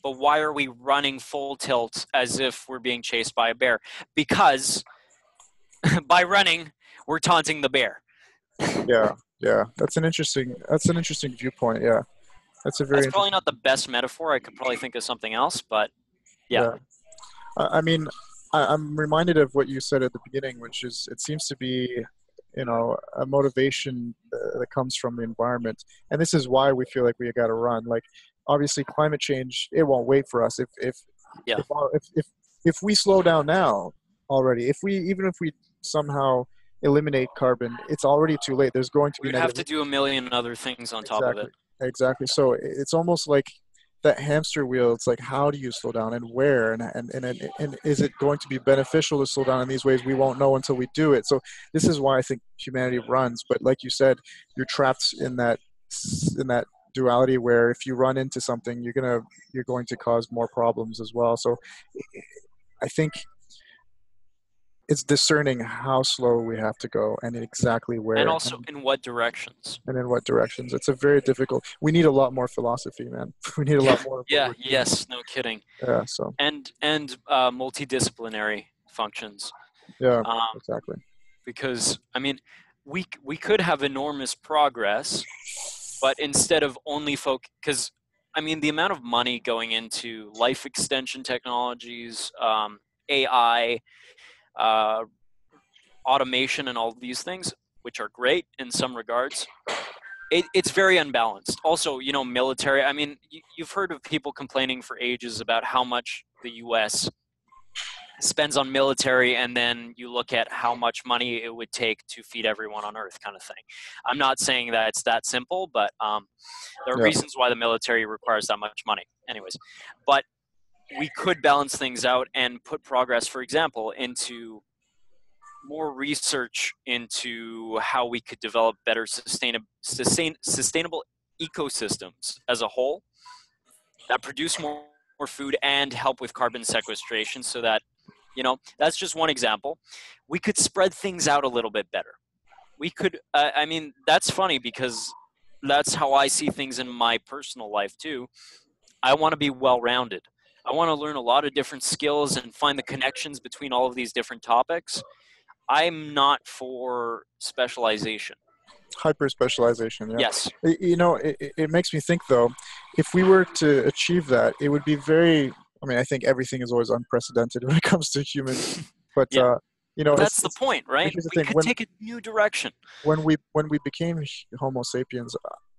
But why are we running full tilt as if we're being chased by a bear? Because by running, we're taunting the bear. Yeah. That's an interesting viewpoint. Yeah. That's probably not the best metaphor. I could probably think of something else, but yeah. I mean, I'm reminded of what you said at the beginning, which is it seems to be, you know, a motivation that comes from the environment, and this is why we feel like we got to run. Like, obviously, climate change, it won't wait for us. If we slow down now already, even if we somehow eliminate carbon, it's already too late. There's going to be we'd have to do a million other things on top of it. Exactly. So it's almost like that hamster wheel. It's like, how do you slow down, and where, and is it going to be beneficial to slow down in these ways? We won't know until we do it. So this is why I think humanity runs. But like you said, you're trapped in that duality where if you run into something, you're going to cause more problems as well. So I think it's discerning how slow we have to go and exactly where. And also in what directions. And in what directions. It's a very difficult. We need a lot more philosophy, man. We need a lot more. Yes, no kidding. Yeah, so. And multidisciplinary functions. Yeah, exactly. Because, I mean, we could have enormous progress, but instead of only because, I mean, the amount of money going into life extension technologies, AI, automation and all these things, which are great in some regards, it's very unbalanced. Also, you know, military. I mean, you've heard of people complaining for ages about how much the U.S. spends on military, and then you look at how much money it would take to feed everyone on Earth, kind of thing. I'm not saying that it's that simple, but there are reasons why the military requires that much money. Anyways, but we could balance things out and put progress, for example, into more research into how we could develop better sustainable ecosystems as a whole that produce more food and help with carbon sequestration, so that, you know, that's just one example. We could spread things out a little bit better. We could, I mean, that's funny because that's how I see things in my personal life too. I want to be well-rounded. I want to learn a lot of different skills and find the connections between all of these different topics. I'm not for specialization. Hyper specialization. Yeah. Yes. It makes me think though, if we were to achieve that, it would be very. I mean, I think everything is always unprecedented when it comes to humans, but Yeah. But that's the it's point, right? here's the We thing. could take a new direction. When we became Homo sapiens,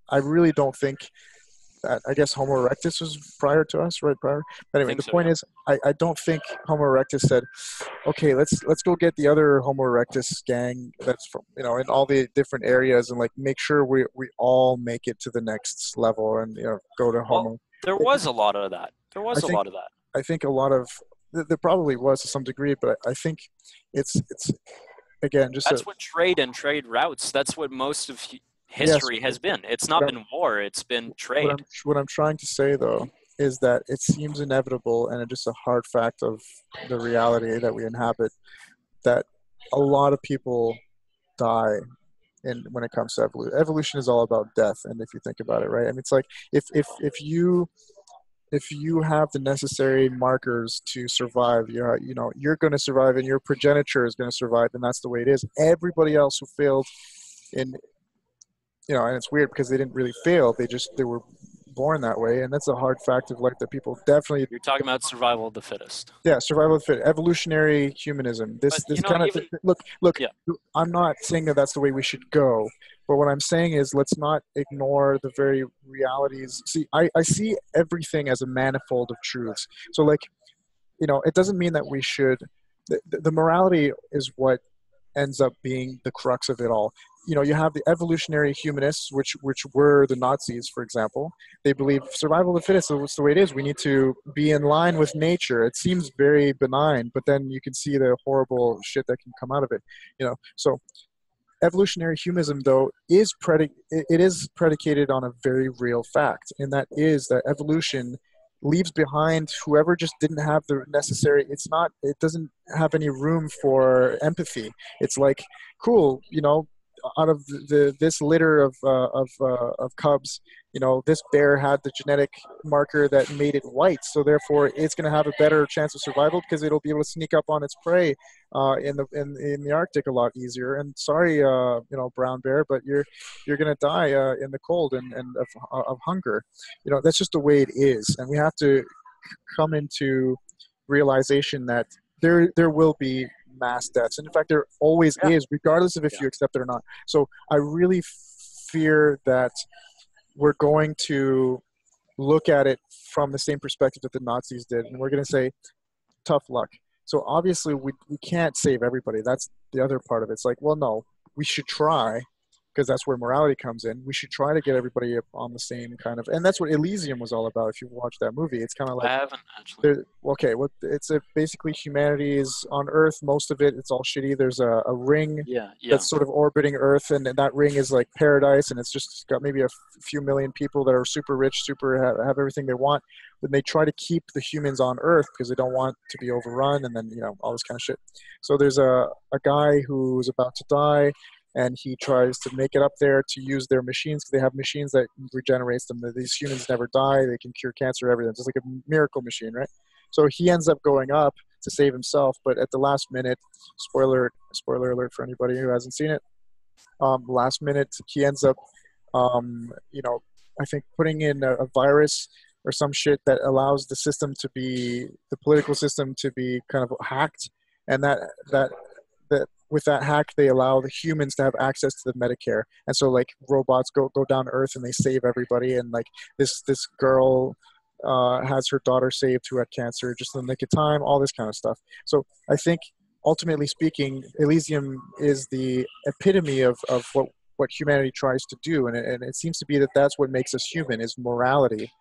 I really don't think that. I guess Homo erectus was prior to us, right? Prior. But I anyway, think the so, point yeah. is, I don't think Homo erectus said, okay, let's go get the other Homo erectus gang that's from in all the different areas and like make sure we all make it to the next level and go to Well, Homo. there It, was a lot of that. There I was a think lot of that. I think a lot of there probably was to some degree, but I think it's again just a That's what trade and trade routes, that's what most of yes. history has been. It's What not I'm been war, it's been what trade. I'm trying to say though is that it seems inevitable and it's just a hard fact of the reality that we inhabit that a lot of people die in when it comes to evolution. Evolution is all about death, and if you think about it, right? I mean, it's like if you have the necessary markers to survive, you're going to survive, and your progenitor is going to survive, and that's the way it is. Everybody else who failed in and it's weird because they didn't really fail; they were born that way, and that's a hard fact of life that people definitely. You're talking about survival of the fittest. Yeah, survival of the fit, evolutionary humanism. But This kind of even look. yeah, I'm not saying that that's the way we should go, but what I'm saying is let's not ignore the very realities. See, I see everything as a manifold of truths. So like, it doesn't mean that we should. The morality is what ends up being the crux of it all. You have the evolutionary humanists, which were the Nazis, for example. They believe survival of the fittest. So it's the way it is. We need to be in line with nature. It seems very benign, but then you can see the horrible shit that can come out of it. So evolutionary humanism, though, it is predicated on a very real fact, and that is that evolution leaves behind whoever just didn't have the necessary. It doesn't have any room for empathy. It's like, cool, out of this litter of cubs, this bear had the genetic marker that made it white, so therefore it's going to have a better chance of survival because it'll be able to sneak up on its prey in the Arctic a lot easier. And sorry, brown bear, but you're going to die in the cold and of hunger. That's just the way it is, and we have to come into realization that there will be mass deaths. And in fact, there always yeah, is, regardless of if yeah. you accept it or not. So I really fear that we're going to look at it from the same perspective that the Nazis did, and we're going to say, tough luck. So obviously we can't save everybody. That's the other part of it. It's like, well, no, we should try, because that's where morality comes in. We should try to get everybody up on the same kind of, and that's what Elysium was all about. If you watch that movie, it's kind of I like, haven't actually. okay, well, basically humanity is on Earth. Most of it, it's all shitty. There's a ring Yeah, yeah. that's sort of orbiting Earth, and that ring is like paradise, and it's just got maybe a few million people that are super rich, have everything they want. But they try to keep the humans on Earth because they don't want to be overrun, and then all this kind of shit. So there's a guy who's about to die, and he tries to make it up there to use their machines because they have machines that regenerates them. These humans never die. They can cure cancer, everything. It's like a miracle machine, right? So he ends up going up to save himself, but at the last minute, spoiler alert for anybody who hasn't seen it, last minute he ends up, I think putting in a virus or some shit that allows the political system to be kind of hacked, and that with that hack they allow the humans to have access to the Medicare, and so like robots go down to Earth and they save everybody, and like this girl has her daughter saved who had cancer just in the nick of time, all this kind of stuff. So I think ultimately speaking, Elysium is the epitome of what humanity tries to do, and it seems to be that that's what makes us human is morality.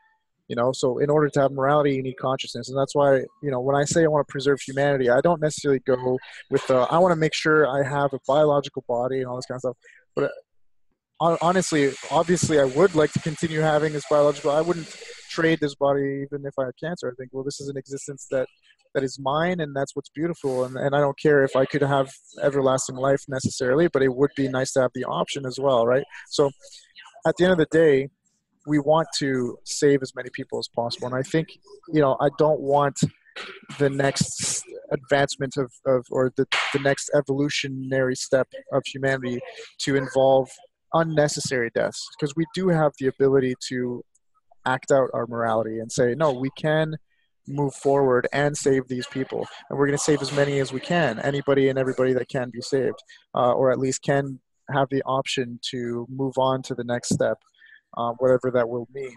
So in order to have morality, you need consciousness, and that's why when I say I want to preserve humanity, I don't necessarily go with I want to make sure I have a biological body and all this kind of stuff. But honestly, obviously, I would like to continue having this biological. I wouldn't trade this body even if I had cancer. I think, well, this is an existence that is mine, and that's what's beautiful. And I don't care if I could have everlasting life necessarily, but it would be nice to have the option as well, right? So at the end of the day, we want to save as many people as possible. And I think, I don't want the next advancement of or the next evolutionary step of humanity to involve unnecessary deaths, because we do have the ability to act out our morality and say, no, we can move forward and save these people, and we're going to save as many as we can, anybody and everybody that can be saved, or at least can have the option to move on to the next step, whatever that will mean.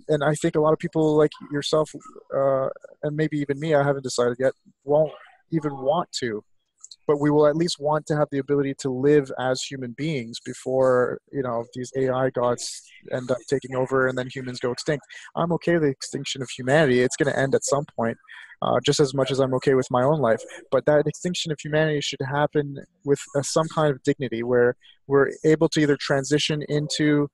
And I think a lot of people like yourself, and maybe even me, I haven't decided yet, won't even want to, but we will at least want to have the ability to live as human beings before, these AI gods end up taking over and then humans go extinct. I'm okay with the extinction of humanity. It's going to end at some point, just as much as I'm okay with my own life. But that extinction of humanity should happen with some kind of dignity, where we're able to either transition into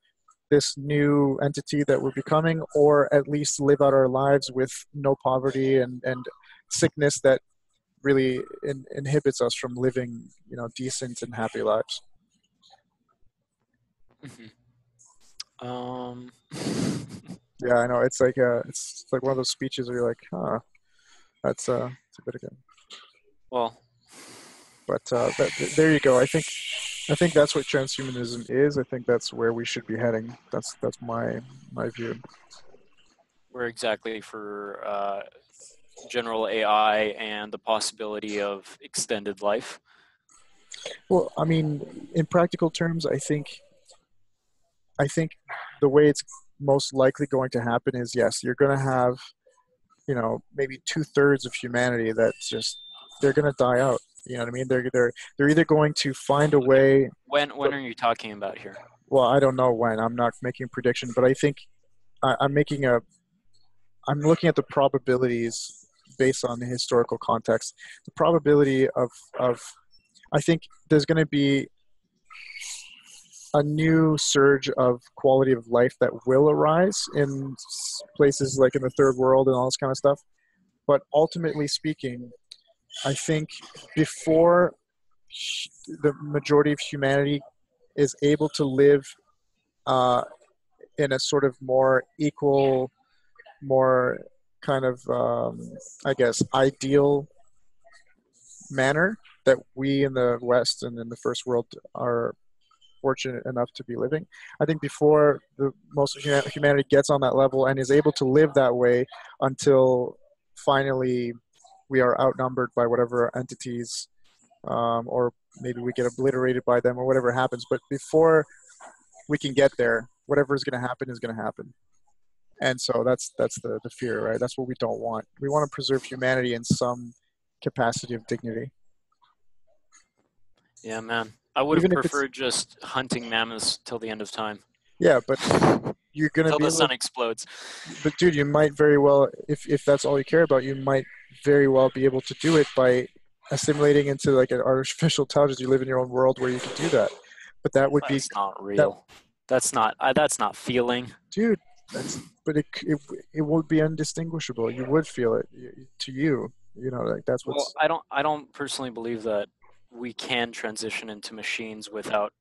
this new entity that we're becoming, or at least live out our lives with no poverty and sickness that really inhibits us from living, decent and happy lives. Yeah, I know. It's like one of those speeches where you're like, huh, that's a bit again. Well, but there you go. I think that's what transhumanism is. I think that's where we should be heading. That's my view. we're exactly for general AI and the possibility of extended life. Well, I mean, in practical terms, I think the way it's most likely going to happen is, yes, you're going to have, maybe 2/3 of humanity that's just, they're going to die out. You know what I mean? They're either going to find a way. When are you talking about here? Well, I don't know when. I'm not making a prediction, but I think I'm looking at the probabilities based on the historical context. The probability of I think there's going to be a new surge of quality of life that will arise in places like in the third world and all this kind of stuff. But ultimately speaking, I think before the majority of humanity is able to live in a sort of more equal, more kind of, I guess, ideal manner that we in the West and in the first world are fortunate enough to be living. I think before most of humanity gets on that level and is able to live that way until finally we are outnumbered by whatever entities, or maybe we get obliterated by them or whatever happens. But before we can get there, whatever is going to happen is going to happen. And so that's the fear, right? That's what we don't want. We want to preserve humanity in some capacity of dignity. Yeah, man. I would have preferred just hunting mammoths till the end of time. Yeah, but you're going to be until the sun explodes. But dude, you might very well, if that's all you care about, you might very well be able to do it by assimilating into like an artificial intelligence. You live in your own world where you can do that. But that would That's not real. That's not feeling. Dude, but it would be undistinguishable. You would feel it to you. Like that's what's. Well, I don't personally believe that we can transition into machines without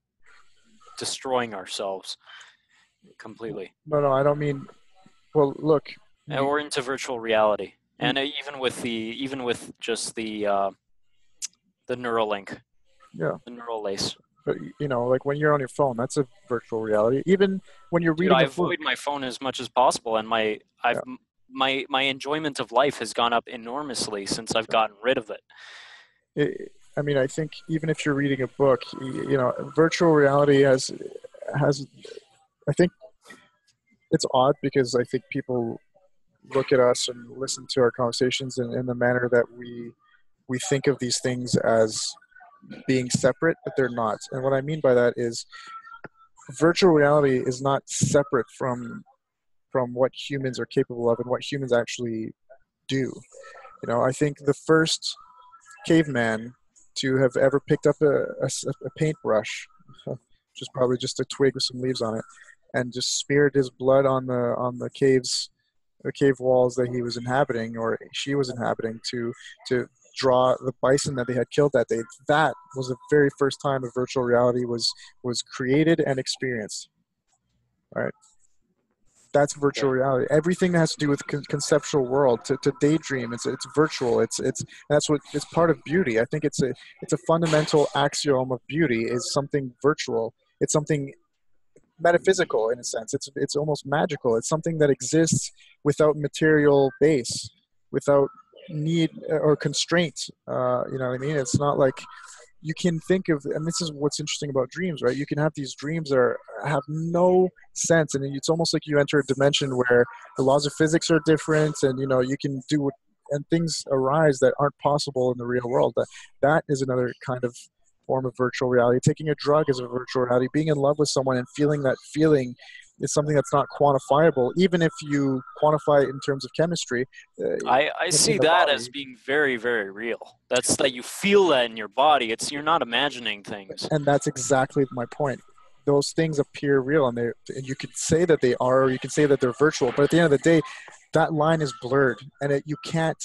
destroying ourselves completely. No, I don't mean. Well, look. Or into virtual reality, and even with just the Neuralink. Yeah. The neural lace. But like when you're on your phone, that's a virtual reality. Even when you're reading, I avoid my phone as much as possible, and my enjoyment of life has gone up enormously since I've gotten rid of it. I mean, I think even if you're reading a book, virtual reality has. I think it's odd because I think people look at us and listen to our conversations in the manner that we think of these things as being separate, but they're not. And what I mean by that is virtual reality is not separate from what humans are capable of and what humans actually do. I think the first caveman to have ever picked up a paintbrush, which is probably just a twig with some leaves on it, and just smeared his blood on the cave walls that he was inhabiting or she was inhabiting to draw the bison that they had killed that day. That was the very first time a virtual reality was created and experienced. All right. That's virtual Okay. reality. Everything that has to do with conceptual world, to daydream, it's virtual. It's that's what it's part of beauty. I think it's a fundamental axiom of beauty is something virtual. It's something metaphysical in a sense. It's almost magical. It's something that exists without material base, without need or constraint. You know what I mean? It's not like you can think of, and this is what's interesting about dreams, right? You can have these dreams that have no sense, and it's almost like you enter a dimension where the laws of physics are different, and you can do what, and things arise that aren't possible in the real world. That is another kind of form of virtual reality. Taking a drug is a virtual reality. Being in love with someone and feeling that feeling is something that's not quantifiable, even if you quantify it in terms of chemistry. I In see the that as body, being very, very real. That's that you feel that in your body. It's you're not imagining things. and that's exactly my point. Those things appear real, and you could say that they are, or you can say that they're virtual. But at the end of the day, that line is blurred, and you can't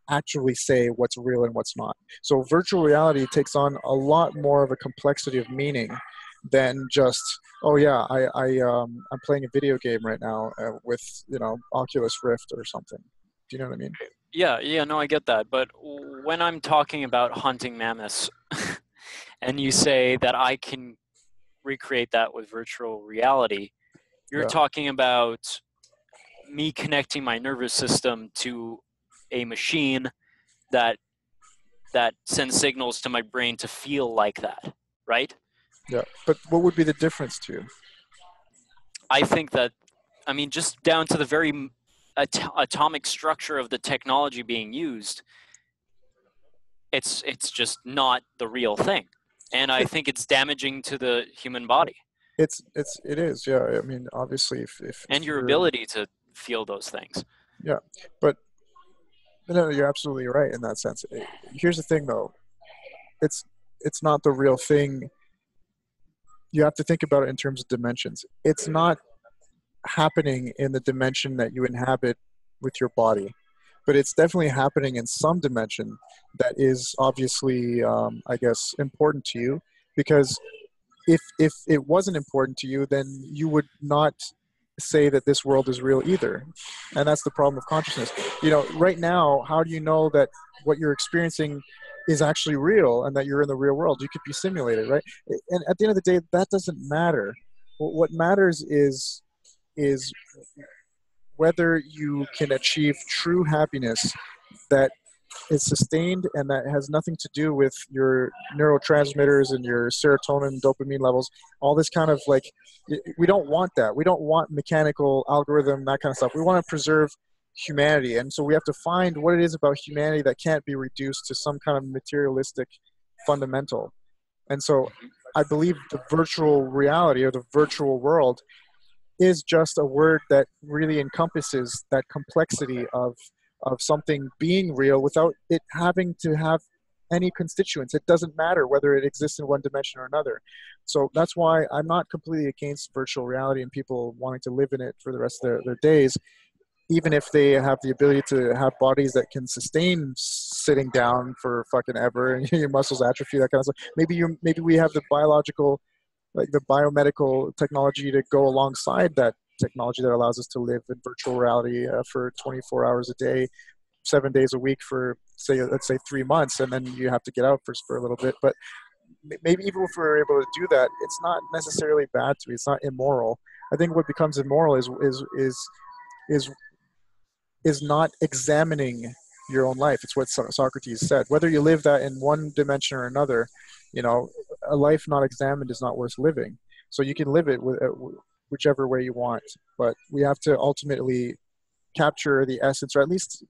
actually say what's real and what's not. So virtual reality takes on a lot more of a complexity of meaning than just, oh yeah, I'm playing a video game right now with Oculus Rift or something. Do you know what I mean? Yeah, yeah, no, I get that. But when I'm talking about hunting mammoths, and you say that I can recreate that with virtual reality, you're Yeah. talking about me connecting my nervous system to a machine that sends signals to my brain to feel like that, right? Yeah. But what would be the difference to you? I think that, I mean, just down to the very atomic structure of the technology being used, it's just not the real thing, and I think it's damaging to the human body It is, yeah. I mean, obviously, and if your you're, ability to feel those things. yeah, but no, you're absolutely right in that sense. Here's the thing, though. It's it's not the real thing. You have to think about it in terms of dimensions. It's not happening in the dimension that you inhabit with your body, but it's definitely happening in some dimension that is obviously, I guess, important to you. Because if it wasn't important to you, then you would not say that this world is real either. And that's the problem of consciousness. Right now, how do you know that what you're experiencing is actually real and that you're in the real world? You could be simulated, right? And at the end of the day, that doesn't matter. What matters is whether you can achieve true happiness that is sustained and that has nothing to do with your neurotransmitters and your serotonin, dopamine levels, all this kind of like, we don't want that. We don't want mechanical algorithm, that kind of stuff. We want to preserve humanity. And so we have to find what it is about humanity that can't be reduced to some kind of materialistic fundamental. And so I believe the virtual reality or the virtual world is just a word that really encompasses that complexity of something being real without it having to have any constituents. It doesn't matter whether it exists in one dimension or another. So that's why I'm not completely against virtual reality and people wanting to live in it for the rest of their days, even if they have the ability to have bodies that can sustain sitting down for fucking ever and your muscles atrophy, that kind of stuff. Maybe we have the biological, like the biomedical technology to go alongside that technology that allows us to live in virtual reality for 24 hours a day, 7 days a week for let's say 3 months, and then you have to get out for a little bit. But maybe even if we're able to do that, it's not necessarily bad to me. It's not immoral. I think what becomes immoral is is not examining your own life. It's what Socrates said. Whether you live that in one dimension or another, a life not examined is not worth living. So you can live it whichever way you want, but we have to ultimately capture the essence, or at least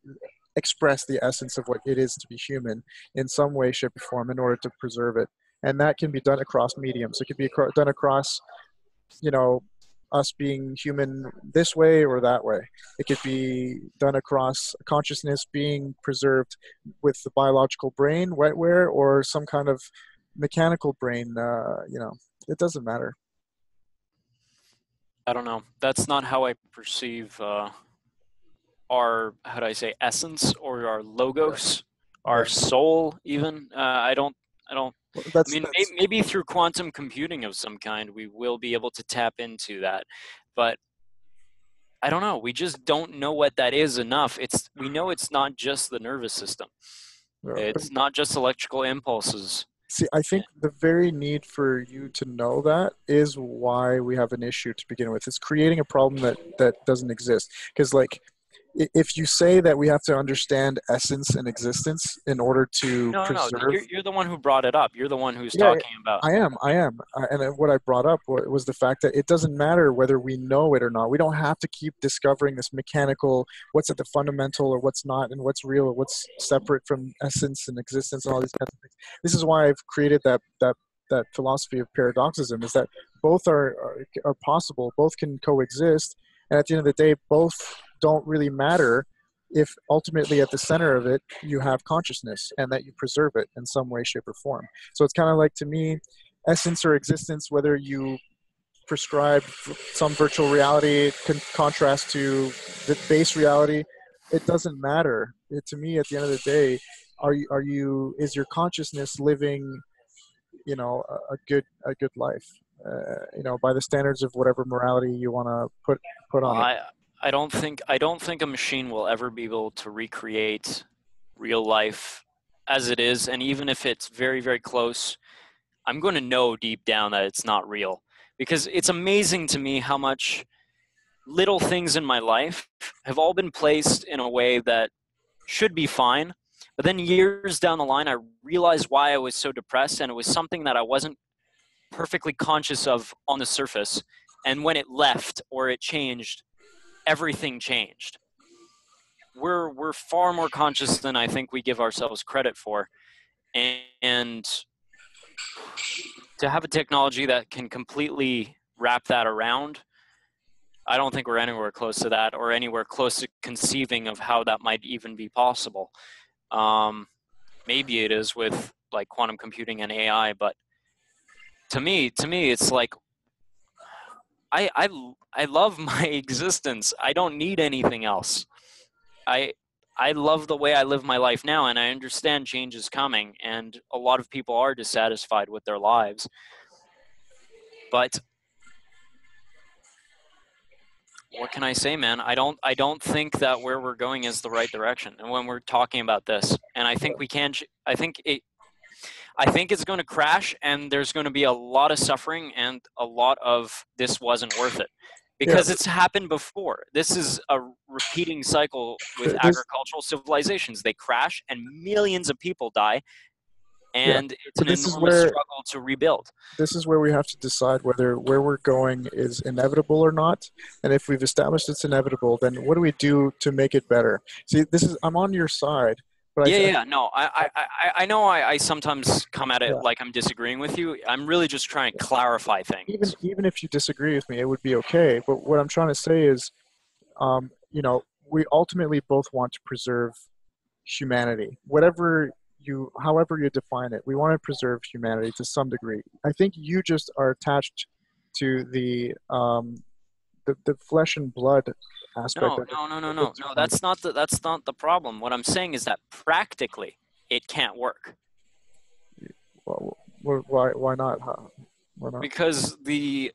express the essence of what it is to be human in some way, shape, or form in order to preserve it. And that can be done across mediums. It can be done across, us being human this way or that way. It could be done across consciousness being preserved with the biological brain, wetware, or some kind of mechanical brain. It doesn't matter. I don't know. That's not how I perceive our, how do I say, essence or our Yeah, logos, our yeah. soul. Even I don't. Well, I mean, that's maybe through quantum computing of some kind, we will be able to tap into that. But I don't know. We just don't know what that is enough. We know it's not just the nervous system. But It's not just electrical impulses. see, I think the very need for you to know that is why we have an issue to begin with. It's creating a problem that doesn't exist. Because like, if you say that we have to understand essence and existence in order to No. preserve, You're the one who brought it up. You're the one who's yeah, talking about. I am. And what I brought up was the fact that it doesn't matter whether we know it or not. We don't have to keep discovering this mechanical, what's at the fundamental or what's not, and what's real or what's separate from essence and existence and all these kinds of things. This is why I've created that philosophy of paradoxism, is that both are possible, both can coexist, and at the end of the day, both don't really matter if ultimately at the center of it you have consciousness and that you preserve it in some way, shape, or form. So it's kind of like, to me, essence or existence, whether you prescribe some virtual reality contrast to the base reality, it doesn't matter. To me, at the end of the day, is your consciousness living, a good life, by the standards of whatever morality you want to put on it. I don't think a machine will ever be able to recreate real life as it is, and even if it's very, very close, I'm going to know deep down that it's not real, because it's amazing to me how much little things in my life have all been placed in a way that should be fine, but then years down the line I realized why I was so depressed, and it was something that I wasn't perfectly conscious of on the surface, and when it left or it changed, everything changed. We're far more conscious than I think we give ourselves credit for, and to have a technology that can completely wrap that around, I don't think we're anywhere close to that, or anywhere close to conceiving of how that might even be possible. Maybe it is with like quantum computing and AI, but to me, it's like I love my existence. I don't need anything else. I I love the way I live my life now, and I understand change is coming, and a lot of people are dissatisfied with their lives. But what can I say, man? I don't think that where we're going is the right direction. And when we're talking about this, and I think we can, I think it's going to crash, and there's going to be a lot of suffering and a lot of this wasn't worth it, Yeah, because it's happened before. This is a repeating cycle with this agricultural civilizations. They crash, and millions of people die, yeah. and it's But an enormous struggle to rebuild. this is where we have to decide whether where we're going is inevitable or not. And if we've established it's inevitable, then what do we do to make it better? See, I'm on your side, but Yeah. No, I know I sometimes come at it yeah, like I'm disagreeing with you. I'm really just trying to clarify even things. even if you disagree with me, it would be okay. But what I'm trying to say is, we ultimately both want to preserve humanity, however you define it. We want to preserve humanity to some degree. I think you just are attached to the flesh and blood aspect No, of it no, no, a no, bit no, too no. much. That's not the problem. What I'm saying is that practically it can't work, Why not? Huh? Why not? because the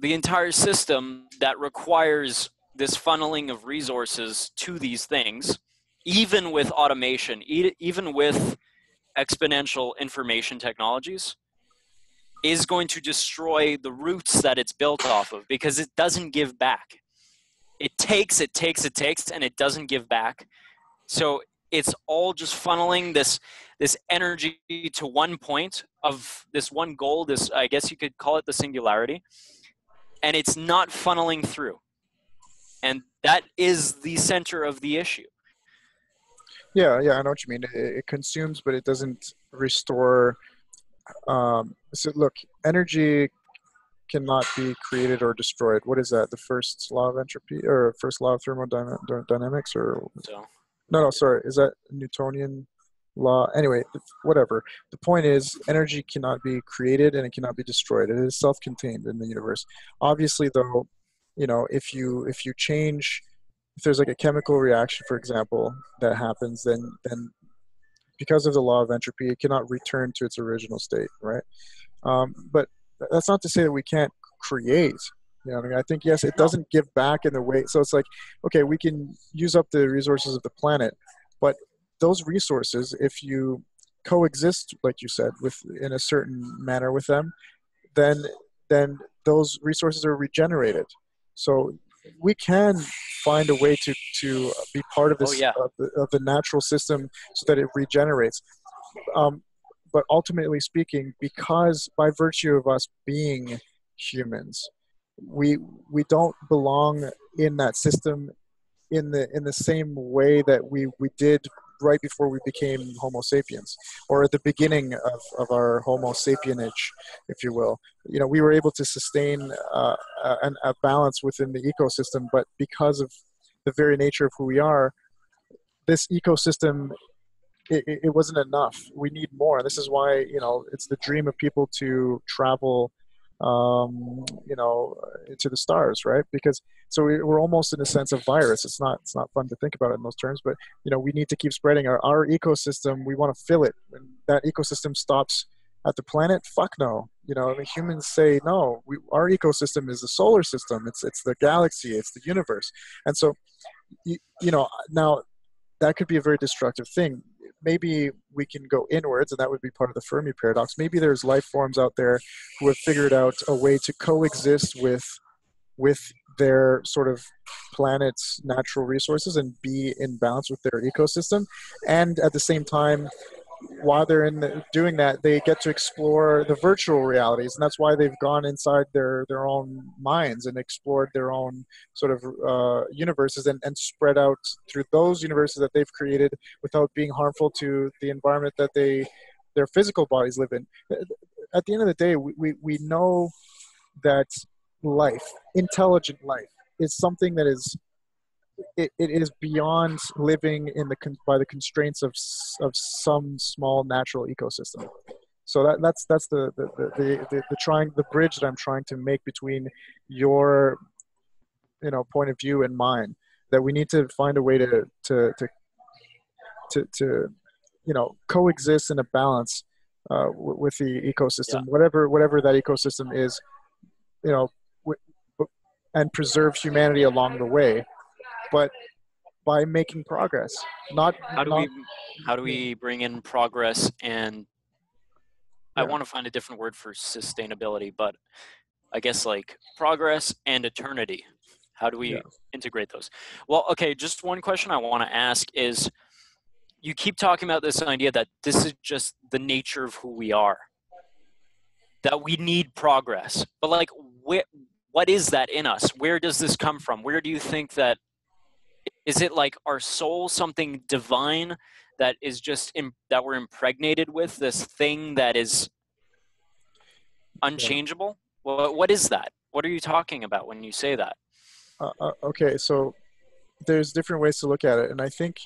entire system that requires this funneling of resources to these things, even with automation, even with exponential information technologies, is going to destroy the roots that it's built off of, because it doesn't give back. It takes, and it doesn't give back. So it's all just funneling this energy to one point of this one goal. This, I guess you could call it the singularity, and it's not funneling through. And that is the center of the issue. Yeah, I know what you mean. It consumes, but it doesn't restore. So look, energy cannot be created or destroyed. What is that? The first law of entropy, or first law of thermodynamics, or So no, sorry, is that Newtonian law? Anyway, whatever. The point is, energy cannot be created and it cannot be destroyed. It is self-contained in the universe. Obviously, though, if you change, if there's like a chemical reaction, for example, that happens, then because of the law of entropy, it cannot return to its original state, right? But that's not to say that we can't create. You know what I mean? I think, yes, it No. doesn't give back in the way. So it's like, okay, we can use up the resources of the planet, but those resources, if you coexist, like you said, with in a certain manner with them, then then those resources are regenerated. So we can find a way to be part of Oh this yeah. of the natural system so that it regenerates. Um, but ultimately speaking, because by virtue of us being humans, we we don't belong in that system in the same way that we did right before we became Homo sapiens, or at the beginning of our Homo sapienage, if you will. You know, we were able to sustain a balance within the ecosystem, but because of the very nature of who we are, this ecosystem it wasn't enough. We need more. This is why, you know, it's the dream of people to travel, you know, into the stars, right? Because so we're almost in a sense a virus. It's not fun to think about it in those terms, but you know, we need to keep spreading our ecosystem. We want to fill it. When that ecosystem stops at the planet, fuck no. You know, I mean, humans say no. Our ecosystem is the solar system. It's the galaxy. It's the universe. And so, you know, now that could be a very destructive thing. Maybe we can go inwards, and that would be part of the Fermi paradox. Maybe there's life forms out there who have figured out a way to coexist with their sort of planet's natural resources and be in balance with their ecosystem, and at the same time, while they're doing that, they get to explore the virtual realities, and that's why they've gone inside their own minds and explored their own sort of universes and spread out through those universes that they've created without being harmful to the environment that their physical bodies live in. At the end of the day, we know that life, intelligent life, is something that it is beyond living in by the constraints of some small natural ecosystem. So that's the bridge that I'm trying to make between your, you know, point of view and mine. That we need to find a way to you know, coexist in a balance with the Yeah. ecosystem, whatever that ecosystem is, you know, and preserve humanity along the way, but by making progress, not How do not we how do we bring in progress and I yeah want to find a different word for sustainability, but I guess like progress and eternity. How do yeah we integrate those? Well, okay, just one question I want to ask is you keep talking about this idea that this is just the nature of who we are, that we need progress. But like what is that in us? Where does this come from? Where do you think that is it like our soul something divine that is just that we're impregnated with this thing that is yeah unchangeable? What is that? What are you talking about when you say that? okay, so there's different ways to look at it, and I think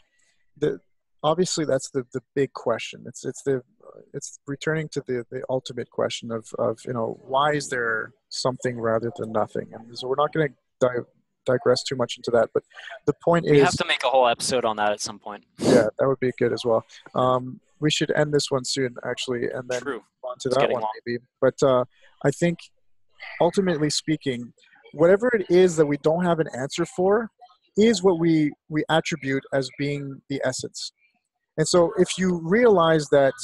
that obviously that's the big question. It's returning to the ultimate question of, you know, why is there something rather than nothing? And so we're not going to digress too much into that, but the point We have is, to make a whole episode on that at some point. yeah, that would be good as well. We should end this one soon, actually, and then True. move on to It's that getting one long. maybe. But I think ultimately speaking, whatever it is that we don't have an answer for is what we attribute as being the essence. And so if you realize that,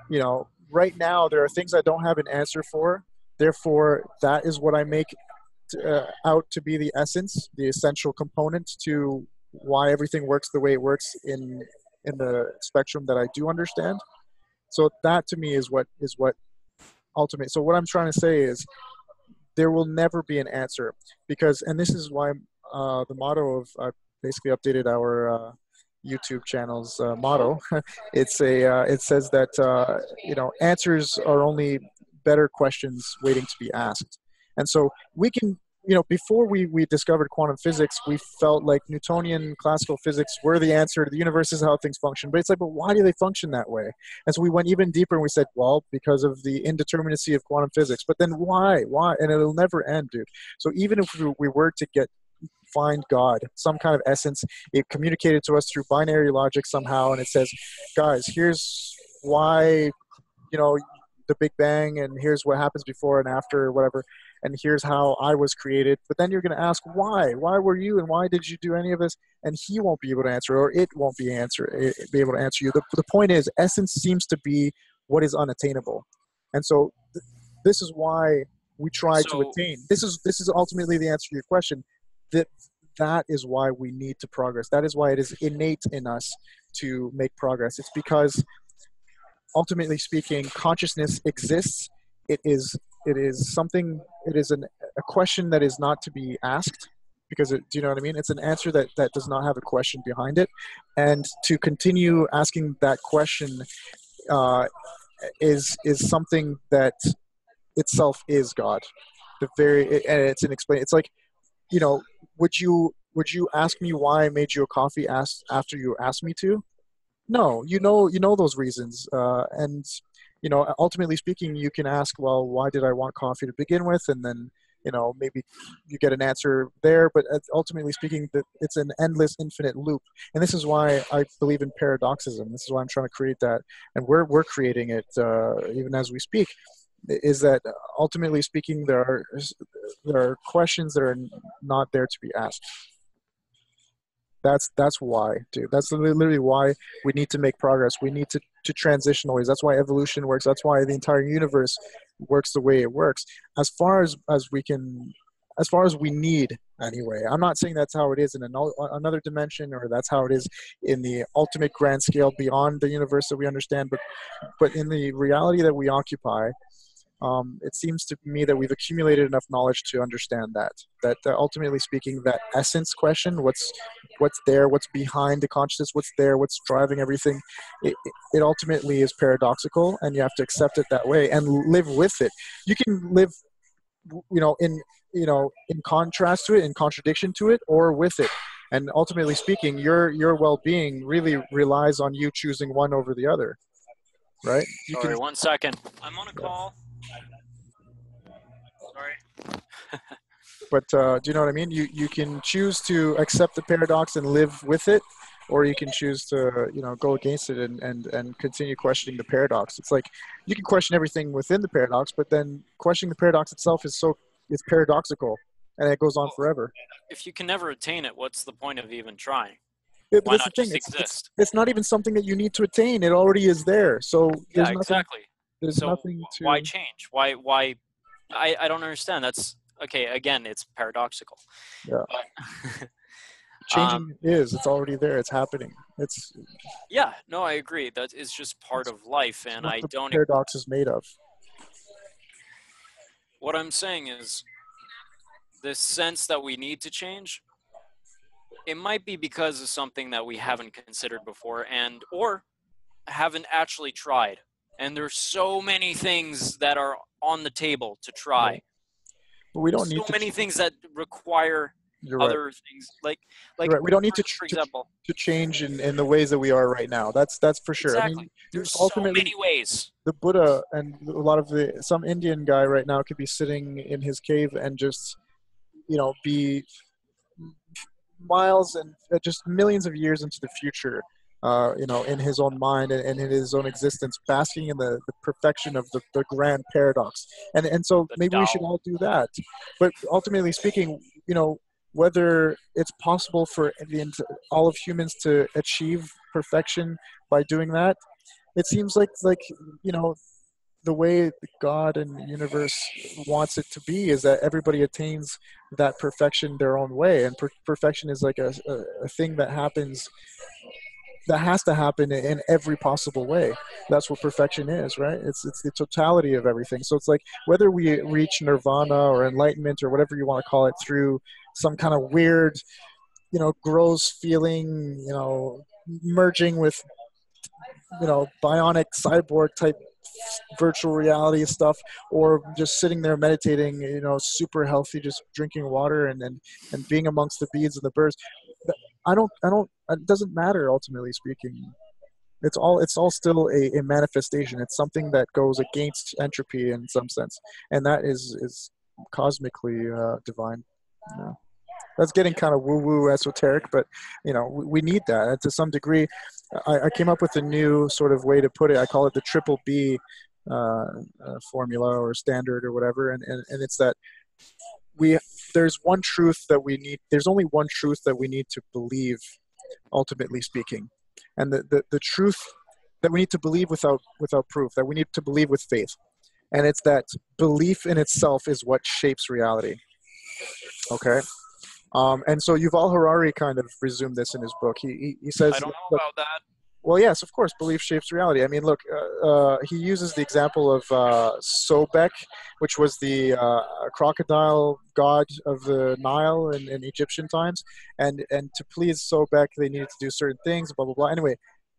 you know, right now there are things I don't have an answer for, therefore that is what I make out to be the essence, the essential component to why everything works the way it works in the spectrum that I do understand. So that to me is what ultimate. So what I'm trying to say is there will never be an answer because, and this is why the motto of basically updated our YouTube channel's motto. It says that you know, answers are only better questions waiting to be asked, and so we can, you know, before we discovered quantum physics, we felt like Newtonian classical physics were the answer to the universe is how things function. But it's like, but why do they function that way? And so we went even deeper and we said, well, because of the indeterminacy of quantum physics. But then why? Why? And it'll never end, dude. So even if we were to find God, some kind of essence, it communicated to us through binary logic somehow, and it says, guys, here's why, you know, the Big Bang, and here's what happens before and after, or whatever, and here's how I was created. But then you're going to ask why? Why were you, and why did you do any of this? And he won't be able to answer, or it won't be able to answer you. The point is, essence seems to be what is unattainable, and so this is why we try to attain. This is ultimately the answer to your question. That is why we need to progress. That is why it is innate in us to make progress. It's because, ultimately speaking, consciousness exists. It is something. It is a question that is not to be asked, because do you know what I mean? It's an answer that does not have a question behind it, and to continue asking that question is something that itself is God. And it's inexplainable. It's like, would you ask me why I made you a coffee after you asked me to? No, you know those reasons, and ultimately speaking, you can ask, well, why did I want coffee to begin with, and then maybe you get an answer there. But ultimately speaking, it's an endless, infinite loop, and this is why I believe in paradoxism. This is why I'm trying to create that, and we're creating it even as we speak. Is that ultimately speaking, there are questions that are not there to be asked. That's why, dude. That's literally why we need to make progress. We need to transition always. That's why evolution works. That's why the entire universe works the way it works. As far as we need, anyway. I'm not saying that's how it is in another dimension, or that's how it is in the ultimate grand scale beyond the universe that we understand. But in the reality that we occupy, it seems to me that we've accumulated enough knowledge to understand that ultimately speaking, that essence question, what's there, what's behind the consciousness, what's there, what's driving everything, it ultimately is paradoxical, and you have to accept it that way and live with it. You can live in contrast to it, in contradiction to it, or with it. And ultimately speaking, your well-being really relies on you choosing one over the other, right? Sorry, 1 second. I'm on a call. Sorry. But do you know what I mean? You can choose to accept the paradox and live with it, or you can choose to go against it and continue questioning the paradox. It's like you can question everything within the paradox, but then questioning the paradox itself is paradoxical, and it goes on forever. If you can never attain it, what's the point of even trying? Why not the thing. just exist? It's not even something that you need to attain. It already is there. So there's nothing, exactly. There's nothing to. Why change? Why? I don't understand. That's okay. Again, it's paradoxical. Yeah. But, changing it's already there. It's happening. It's. Yeah. No, I agree. That is just part of life, and I don't. Paradox is made of. What I'm saying is, this sense that we need to change, it might be because of something that we haven't considered before, or haven't actually tried. And there's so many things that are on the table to try. Yeah. But we don't need so many things that require other things. Like right. We don't need for example, to change in the ways that we are right now. That's for sure. Exactly. I mean, there's so many ways. The Buddha and a lot of some Indian guy right now could be sitting in his cave and just be miles and just millions of years into the future, in his own mind and in his own existence, basking in the perfection of the grand paradox. And so maybe we should all do that. But ultimately speaking, whether it's possible for all of humans to achieve perfection by doing that, it seems like the way God and the universe wants it to be is that everybody attains that perfection their own way, and perfection is like a thing that happens, that has to happen in every possible way. That's what perfection is, right? It's the totality of everything. So it's like whether we reach nirvana or enlightenment or whatever you want to call it through some kind of weird, gross feeling, merging with, bionic cyborg type virtual reality stuff, or just sitting there meditating, super healthy, just drinking water and being amongst the bees and the birds. It doesn't matter, ultimately speaking. It's all still a manifestation. It's something that goes against entropy in some sense, and that is cosmically divine. That's getting kind of woo-woo esoteric, but we need that to some degree. I came up with a new sort of way to put it. I call it the triple B formula or standard or whatever, and it's that we there's one truth that we need. There's only one truth that we need to believe, ultimately speaking, and the truth that we need to believe without proof, that we need to believe with faith, and it's that belief in itself is what shapes reality. Okay. And so Yuval Harari kind of resumed this in his book. He says, I don't know look, about that. well, yes, of course, belief shapes reality. I mean, look, he uses the example of Sobek, which was the crocodile god of the Nile in Egyptian times, and to please Sobek, they needed to do certain things, blah blah blah. Anyway,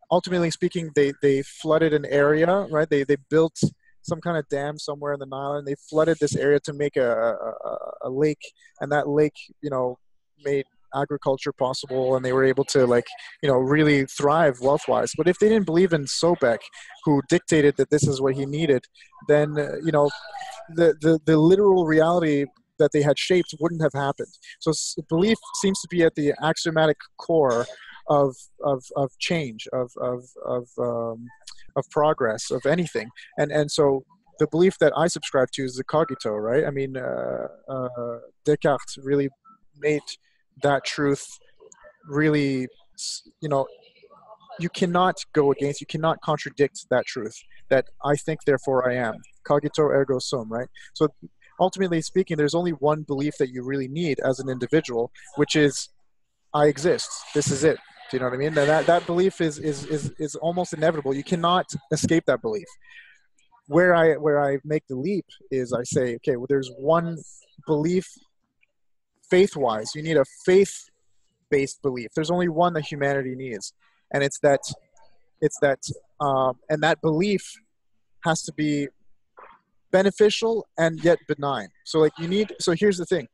ultimately speaking, they flooded an area, right? They built some kind of dam somewhere in the Nile, and they flooded this area to make a lake, and that lake, made agriculture possible, and they were able to really thrive wealth-wise. But if they didn't believe in Sobek, who dictated that this is what he needed, then the literal reality that they had shaped wouldn't have happened. So belief seems to be at the axiomatic core of change, of progress, of anything, and so the belief that I subscribe to is the cogito, right? I mean, Descartes really made that truth really, you cannot go against, you cannot contradict that truth, that I think, therefore I am. Cogito ergo sum, right? So ultimately speaking, there's only one belief that you really need as an individual, which is I exist. This is it. Do you know what I mean? That belief is almost inevitable. You cannot escape that belief. Where I make the leap is I say, okay, well, there's one belief faith-wise. You need a faith-based belief. There's only one that humanity needs, and it's that, and that belief has to be beneficial and yet benign. So here's the thing.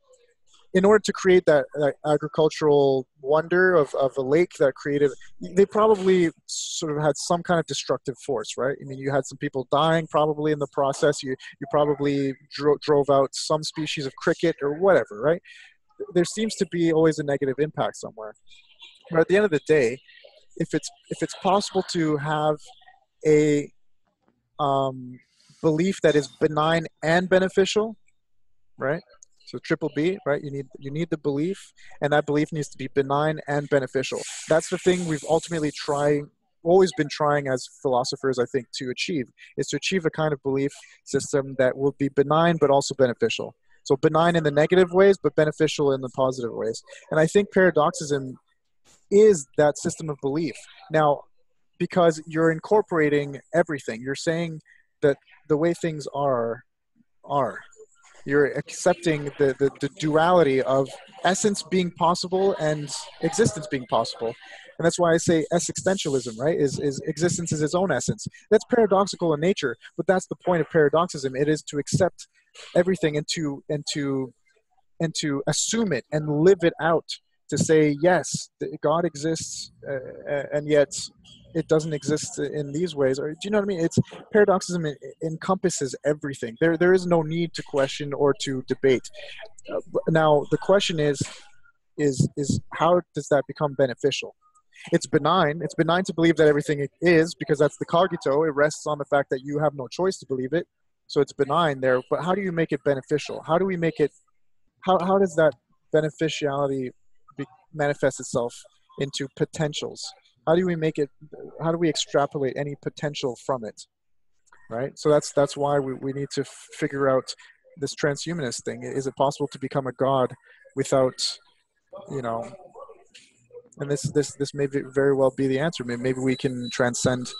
In order to create that agricultural wonder of a lake that created, they probably sort of had some kind of destructive force, right? I mean, you had some people dying probably in the process. You probably drove out some species of cricket or whatever, right? There seems to be always a negative impact somewhere. But at the end of the day, if it's possible to have a belief that is benign and beneficial, right? So triple B, right? You need the belief, and that belief needs to be benign and beneficial. That's the thing we've ultimately always been trying as philosophers, I think, to achieve, is to achieve a kind of belief system that will be benign but also beneficial. So benign in the negative ways, but beneficial in the positive ways. And I think paradoxism is that system of belief. Now, because you're incorporating everything, you're saying that the way things are. You're accepting the duality of essence being possible and existence being possible. And that's why I say existentialism, right? Is existence is its own essence. That's paradoxical in nature, but that's the point of paradoxism. It is to accept everything and to assume it and live it out, to say, yes, God exists, and yet it doesn't exist in these ways. Or do you know what I mean? It's paradoxism encompasses everything. There is no need to question or to debate. Now the question is how does that become beneficial? It's benign. It's benign to believe that everything is, because that's the cogito. It rests on the fact that you have no choice to believe it. So it's benign there. But how do you make it beneficial? How do we make it? How does that beneficiality manifest itself into potentials? How do we make it? How do we extrapolate any potential from it? Right. So that's why we need to figure out this transhumanist thing. Is it possible to become a god without, and this may very well be the answer. Maybe we can transcend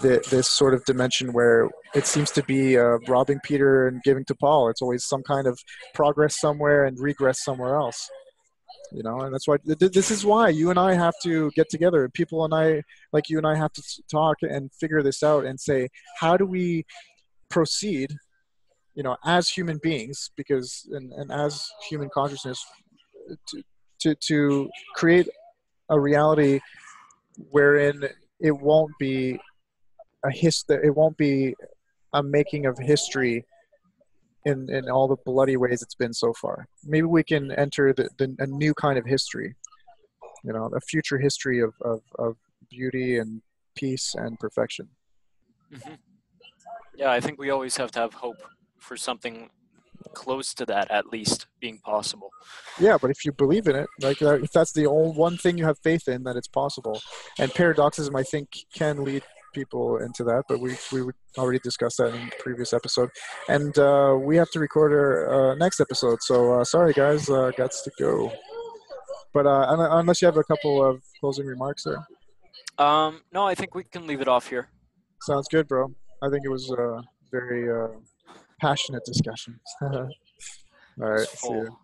this sort of dimension where it seems to be robbing Peter and giving to Paul. It's always some kind of progress somewhere and regress somewhere else. And that's why this is why you and I have to get together. People and I, like you and I, have to talk and figure this out and say, how do we proceed, as human beings, because and as human consciousness, to create a reality wherein it won't be it won't be a making of history in all the bloody ways it's been so far. Maybe we can enter a new kind of history, a future history of beauty and peace and perfection. Mm-hmm. Yeah, I think we always have to have hope for something close to that at least being possible. Yeah, but if you believe in it, like if that's the only one thing you have faith in, that it's possible. And paradoxism, I think, can lead people into that. But we would already discussed that in the previous episode, and we have to record our next episode. So sorry, guys, got to go. But unless you have a couple of closing remarks there, No, I think we can leave it off here. sounds good, bro. I think it was a very passionate discussion. All right, It's see you. full.